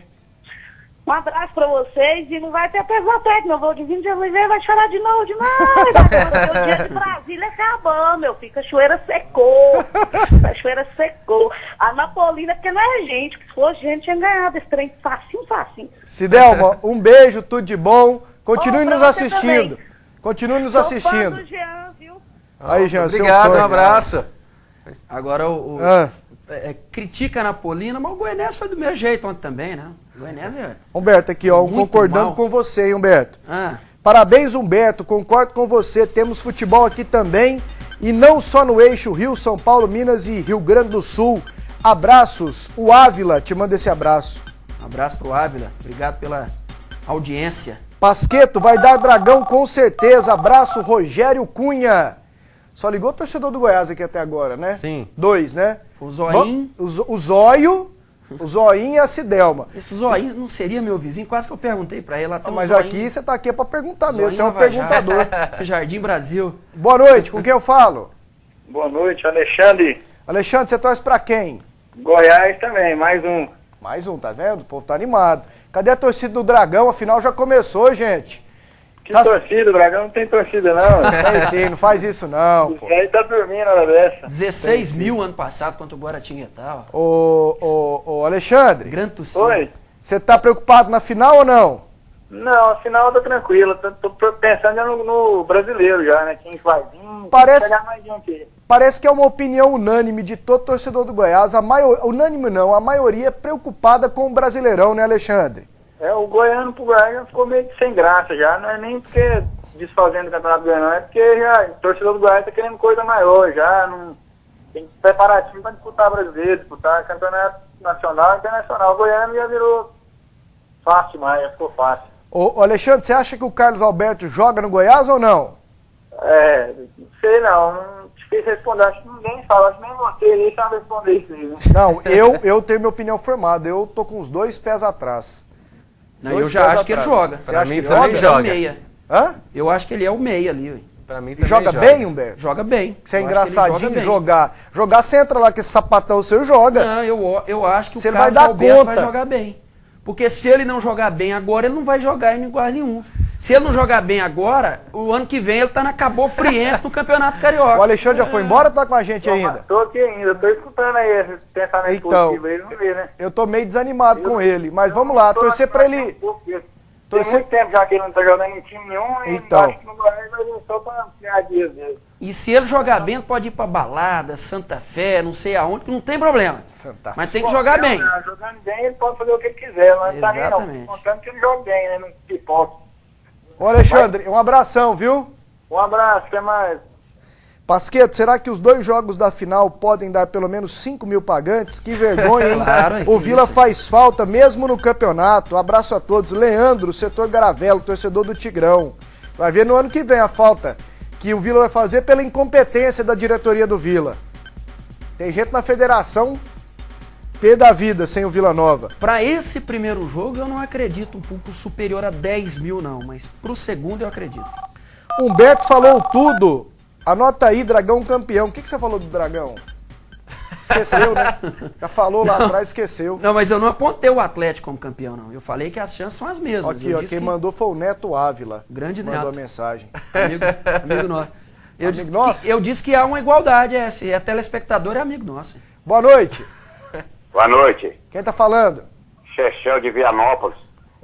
Um abraço pra vocês e não vai ter peso técnico, eu vou de Divino de Oliveira, vai chorar de novo demais. O dia de Brasília acabou, meu filho, a cachoeira secou. A cachoeira secou. A Napolina, porque não é gente, se fosse gente, tinha ganhado esse trem facinho. Cidelma, um beijo, tudo de bom. Continue Pra nos você assistindo. também. Continue nos Sou assistindo. fã do Jean, viu? Aí, Jean, Obrigado, seu um abraço. Agora critica a Napolina, mas o Goianese foi do meu jeito ontem também, né? O Goianese Humberto, aqui, ó, muito concordando mal. com você, hein, Humberto. Ah. Parabéns, Humberto, concordo com você. Temos futebol aqui também, e não só no eixo Rio, São Paulo, Minas e Rio Grande do Sul. Abraços. O Ávila te manda esse abraço. Um abraço pro Ávila. Obrigado pela audiência. Pasqueto, vai dar Dragão com certeza. Abraço, Rogério Cunha. Só ligou o torcedor do Goiás aqui até agora, né? Sim. 2, né? O Zoinho. O Zóio, o Zoinho e a Cidelma. Esse Zoinho não seria meu vizinho? Quase que eu perguntei pra ele. Mas aqui você tá aqui pra perguntar mesmo, você é um perguntador. Jardim Brasil. Boa noite, com quem eu falo? Boa noite, Alexandre. Alexandre, você torce pra quem? Goiás também, mais um. Mais um, tá vendo? O povo tá animado. Cadê a torcida do Dragão? Afinal já começou, gente. Que torcida? O Dragão não tem torcida, não. Tem sim, não faz isso não, pô. Aí tá dormindo na hora dessa. 16 mil ano passado contra o Guaratinguetá. Ô, Alexandre. Grande torcida. Oi. Você tá preocupado na final ou não? Não, a final tá tranquila. Tô pensando no brasileiro já, né? Quem vai vir. Parece- Pegar mais gente aí. Parece que é uma opinião unânime de todo torcedor do Goiás. Unânime não, a maioria é preocupada com o Brasileirão, né, Alexandre? O goiano pro Goiás já ficou meio que sem graça já. Não é nem porque desfazendo o Campeonato Goiano, é porque já o torcedor do Goiás tá querendo coisa maior já. Não... tem que preparar time para disputar brasileiro, disputar campeonato nacional e internacional. O Goiânia já virou fácil demais, já ficou fácil. Ô Alexandre, você acha que o Carlos Alberto joga no Goiás ou não? Não sei não. Difícil responder, acho que ninguém fala, acho que nem você nem sabe responder isso aí, né? Não, eu tenho minha opinião formada, eu tô com os 2 pés atrás. Não, eu já acho que ele joga. Você acha que ele joga? joga? É o meia. Hã? Eu acho que ele é o meia ali, ué. Pra mim E joga bem, Humberto? Joga bem. Você é Eu acho que ele engraçadinho joga de bem. jogar. Jogar, você entra lá com esse sapatão seu e joga. Não, eu acho que Você o vai Carlos dar Alberto conta. vai jogar bem. Porque se ele não jogar bem agora, ele não vai jogar em lugar nenhum. Se ele não jogar bem agora, o ano que vem ele tá na Cabo Friense no Campeonato Carioca. O Alexandre já foi embora ou tá com a gente ainda? Tô aqui ainda, tô escutando aí esse pensamento Então, positivo aí, vamos ver, né? eu tô meio desanimado com ele, mas vamos lá, torcer pra ele... Tem muito tempo já que ele não tá jogando em time nenhum, e Então. acho que no Goiás vai vir só pra ganhar dias dele. E se ele jogar bem, ele pode ir pra balada, Santa Fé, não sei aonde, que não tem problema. Mas tem que jogar bem. Jogando bem, ele pode fazer o que ele quiser, não tá nem não. Exatamente. Contando que ele joga bem, né? Não pipoca. Ô Alexandre, um abração, viu? Um abraço, até mais. Pasqueto, será que os 2 jogos da final podem dar pelo menos 5 mil pagantes? Que vergonha, hein? Claro, é O que Vila isso. faz falta mesmo no campeonato. Abraço a todos. Leandro, setor Garavelo, torcedor do Tigrão. Vai ver no ano que vem a falta que o Vila vai fazer pela incompetência da diretoria do Vila. Tem gente na federação pé da vida sem o Vila Nova. Pra esse primeiro jogo, eu não acredito um pouco superior a 10 mil, não. Mas pro segundo, eu acredito. Humberto falou tudo. Anota aí, Dragão campeão. O que você falou do Dragão? Esqueceu, né? Já falou lá atrás, esqueceu. Não, mas eu não apontei o Atlético como campeão, não. Eu falei que as chances são as mesmas. Aqui, Eu ó, disse quem que- mandou foi o Neto Ávila. Grande Mandou Neto. a mensagem. Amigo nosso. Eu Amigo disse, nosso? eu disse que há uma igualdade, se é telespectador, é amigo nosso. Boa noite. Boa noite. Quem tá falando? Chechel de Vianópolis.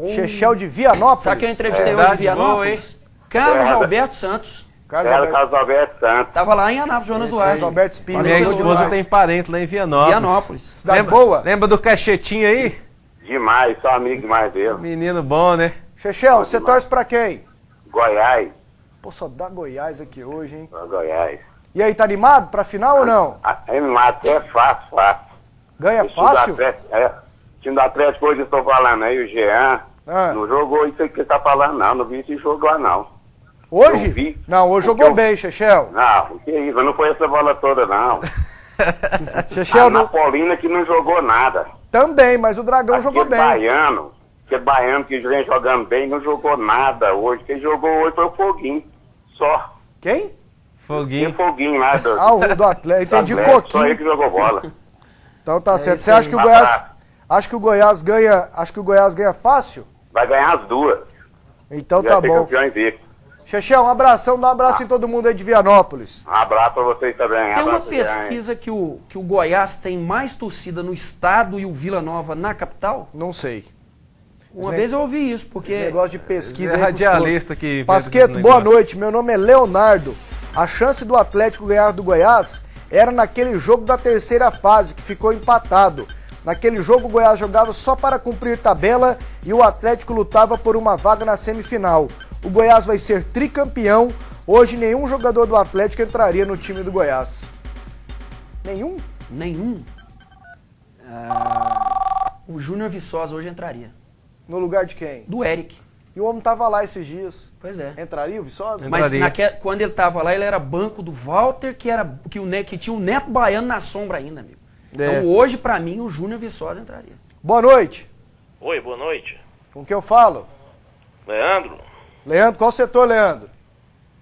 Chechel de Vianópolis. Sabe quem eu entrevistei hoje em Verdade Vianópolis? boa, hein? Carlos Verdade. Alberto Santos. Era Carlos Alberto Santos. Tava lá em Anápolis, Jonas Duarte. Carlos Alberto Espírito. Minha esposa tem parente lá em Vianópolis. Vianópolis. Cidade lembra, boa? Lembra do Cachetinho aí? Demais, sou amigo demais dele. Menino bom, né? Chechel, você torce pra quem? Goiás. Pô, só dá Goiás aqui hoje, hein? Goiás. E aí, tá animado pra final ou não? Animado, é fácil. Ganha O time do fácil? Atlético, o time do Atlético hoje eu estou falando aí, o Jean. Não jogou isso aí que você tá falando, não. Não vi esse jogo lá, não. Hoje? Eu vi. Não, hoje Porque jogou bem, Chechel. Não, que isso, eu não foi essa bola toda, não. Chechel A não... Napolina que não jogou nada. Também, mas o Dragão jogou bem. Aquele baiano que vem jogando bem, não jogou nada hoje. Quem jogou hoje foi o Foguinho. Só. Quem? Tem Foguinho lá do. Ah, o do Atlético. Entendi, Atlético, Coquinho. Só ele que jogou bola. Então tá certo. isso Você acha aí. que o Goiás... Acha que o Goiás ganha... Acha que o Goiás ganha fácil? Vai ganhar as duas. Então Já tá ser bom. campeão invicto. Chechel, um abração. Dá um abraço em todo mundo aí de Vianópolis. Um abraço pra vocês também. Tem uma Abraço, Jean. pesquisa que o Goiás tem mais torcida no estado e o Vila Nova na capital? Não sei. Uma vez eu ouvi isso, porque... Esse negócio de pesquisa... É aí radialista custou. que inventa Pasqueto, esses boa negócios. noite. Meu nome é Leonardo. A chance do Atlético ganhar do Goiás era naquele jogo da terceira fase, que ficou empatado. Naquele jogo o Goiás jogava só para cumprir tabela e o Atlético lutava por uma vaga na semifinal. O Goiás vai ser tricampeão. Hoje nenhum jogador do Atlético entraria no time do Goiás. Nenhum? Nenhum. O Júnior Viçosa hoje entraria. No lugar de quem? Do Eric. E o homem tava lá esses dias. Pois é. Entraria o Viçosa? Mas quando ele tava lá, ele era banco do Walter, que tinha o Neto Baiano na sombra ainda, amigo. É. Então hoje, pra mim, o Júnior Viçosa entraria. Boa noite. Oi, boa noite. Com que eu falo? Leandro, Leandro, qual setor, Leandro?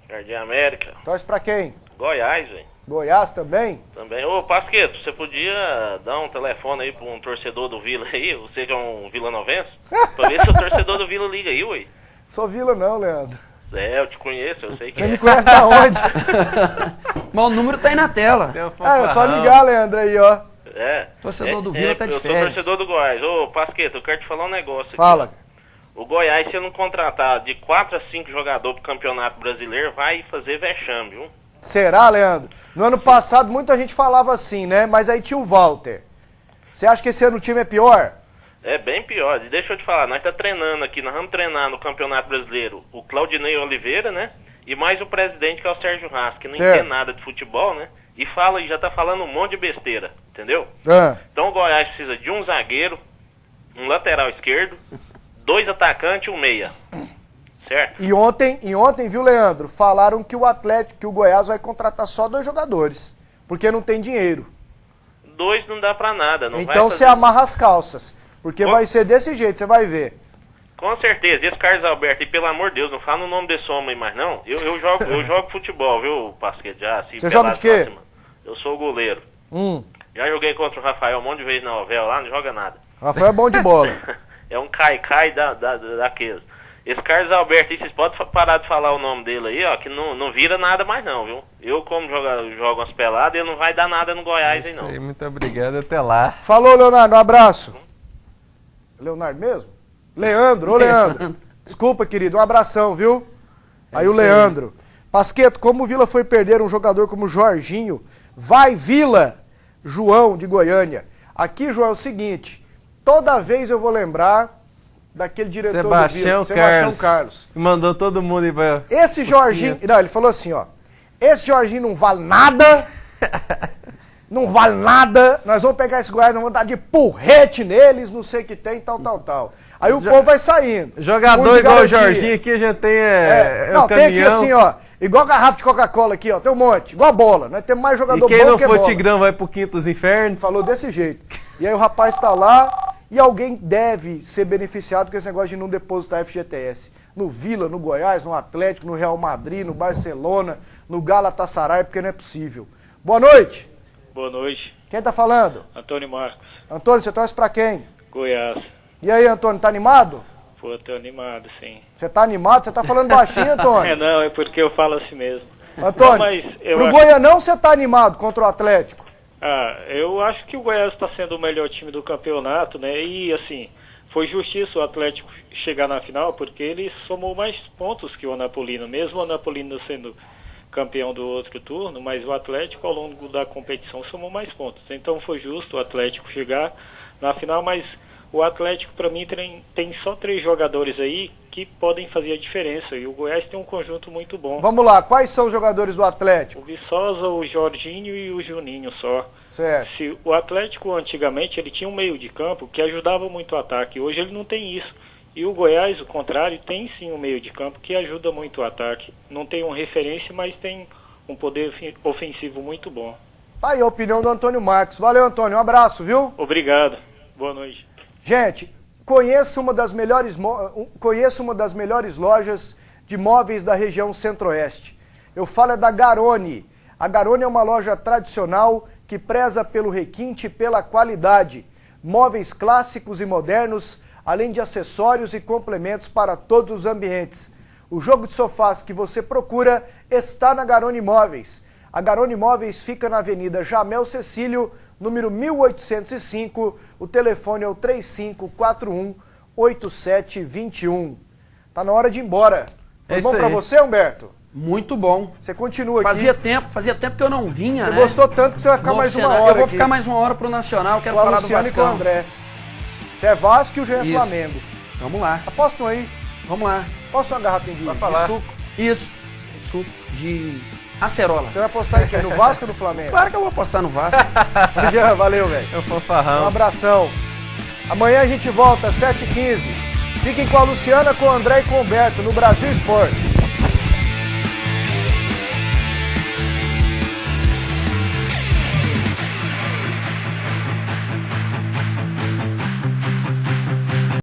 Jardim América, Torce pra quem? Goiás, velho. Goiás também? Também. Ô, Pasqueto, você podia dar um telefone aí pra um torcedor do Vila aí? Você que é um vilanovense? Pra ver se o torcedor do Vila liga aí, ué. Sou Vila não, Leandro. É, eu te conheço, eu sei que Você me conhece da onde? Mas o número tá aí na tela. É só ligar, Leandro, aí, ó. É. Torcedor do Vila tá de Eu sou férias. torcedor do Goiás. Ô, Pasqueto, eu quero te falar um negócio aqui. Fala. O Goiás, se não contratar de 4 a 5 jogadores pro Campeonato Brasileiro, vai fazer vexame, viu? Será, Leandro? No ano passado muita gente falava assim, né? Mas aí tinha o Walter. Você acha que esse ano o time é pior? É bem pior. Deixa eu te falar, nós tá treinando aqui, nós vamos treinar no Campeonato Brasileiro o Claudinei Oliveira, né? E mais o presidente, que é o Sérgio Haas, que não Certo. entende nada de futebol, né? e já tá falando um monte de besteira, entendeu? Então o Goiás precisa de um zagueiro, um lateral esquerdo, 2 atacantes e um meia. Certo? E ontem, viu, Leandro, falaram que o Goiás vai contratar só 2 jogadores, porque não tem dinheiro. 2 não dá pra nada. Não então você amarra as calças, porque vai ser desse jeito, você vai ver. Com certeza, esse Carlos Alberto, e pelo amor de Deus, não fala o nome desse homem mais não. Eu jogo futebol, viu, Pasquete? Você joga de quê? Eu sou goleiro. Já joguei contra o Rafael um monte de vezes na Ovel lá, não joga nada. Rafael é bom de bola. É um cai-cai daqueles. Esse Carlos Alberto aí, vocês podem parar de falar o nome dele aí, ó, que não vira nada mais não, viu? Eu, como jogo umas peladas, ele não vai dar nada no Goiás aí não. Aí, muito obrigado, até lá. Falou, Leonardo, um abraço. Leonardo mesmo? Leandro, ô Leandro. Desculpa, querido, um abração, viu? Aí o Leandro. Pasqueto, como o Vila foi perder um jogador como Jorginho, vai Vila, João de Goiânia. Aqui, João, é o seguinte, toda vez eu vou lembrar daquele diretor do Vila, Sebastião Carlos. Mandou todo mundo ir pra... Esse Jorginho... Não, ele falou assim, ó. Esse Jorginho não vale nada. Não vale nada. Nós vamos pegar esse Goiás, nós vamos dar de porrete neles, não sei o que tem, tal. Aí o povo vai saindo. Jogador igual o Jorginho aqui, a gente tem não, tem aqui assim, ó. Igual garrafa de Coca-Cola aqui, ó. Tem um monte. Igual bola. Nós temos mais jogador bom que bola. E quem não for Tigrão vai pro quinto dos infernos. Falou desse jeito. E aí o rapaz tá lá... E alguém deve ser beneficiado com esse negócio de não depositar FGTS. No Vila, no Goiás, no Atlético, no Real Madrid, no Barcelona, no Galatasaray, porque não é possível. Boa noite. Boa noite. Quem tá falando? Antônio Marcos. Antônio, você torce pra quem? Goiás. E aí, Antônio, tá animado? Pô, tô animado, sim. Você tá animado? Você tá falando baixinho, Antônio? Não, é porque eu falo assim mesmo. Antônio, pro Goianão você tá animado contra o Atlético? Eu acho que o Goiás está sendo o melhor time do campeonato, né? E assim, foi justiça o Atlético chegar na final, porque ele somou mais pontos que o Anapolino, mesmo o Anapolino sendo campeão do outro turno, mas o Atlético ao longo da competição somou mais pontos. Então foi justo o Atlético chegar na final, mas o Atlético para mim tem só 3 jogadores aí que podem fazer a diferença, e o Goiás tem um conjunto muito bom. Vamos lá, quais são os jogadores do Atlético? O Viçosa, o Jorginho e o Juninho só. Certo. Se o Atlético antigamente ele tinha um meio de campo que ajudava muito o ataque, hoje ele não tem isso. E o Goiás, o contrário, tem sim um meio de campo que ajuda muito o ataque. Não tem uma referência, mas tem um poder ofensivo muito bom. Tá aí a opinião do Antônio Marcos. Valeu, Antônio, um abraço, viu? Obrigado, boa noite. Gente, conheço uma das melhores lojas de móveis da região Centro-Oeste. Eu falo da Garone. A Garone é uma loja tradicional que preza pelo requinte e pela qualidade. Móveis clássicos e modernos, além de acessórios e complementos para todos os ambientes. O jogo de sofás que você procura está na Garone Móveis. A Garone Móveis fica na Avenida Jamel Cecílio, número 1805. O telefone é o 3541-8721. Tá na hora de ir embora. Foi bom pra você, Humberto? Muito bom. Você continua Fazia aqui. tempo que eu não vinha, Você né? gostou tanto que você vai ficar mais uma hora. Eu vou aqui. ficar mais uma hora pro Nacional, quero com a falar Luciana do e com o Vascão. André. Você é Vasco e o Jean é Isso. Flamengo. Vamos lá. Apostam aí. Vamos lá. Posso uma garrafinha de suco? Isso. Suco de acerola. Você vai apostar em quem? No Vasco ou no Flamengo? Claro que eu vou apostar no Vasco. Jean, valeu, velho. É o fanfarrão. Um abração. Amanhã a gente volta às 7h15. Fiquem com a Luciana, com o André e com o Humberto no Brasil Esportes.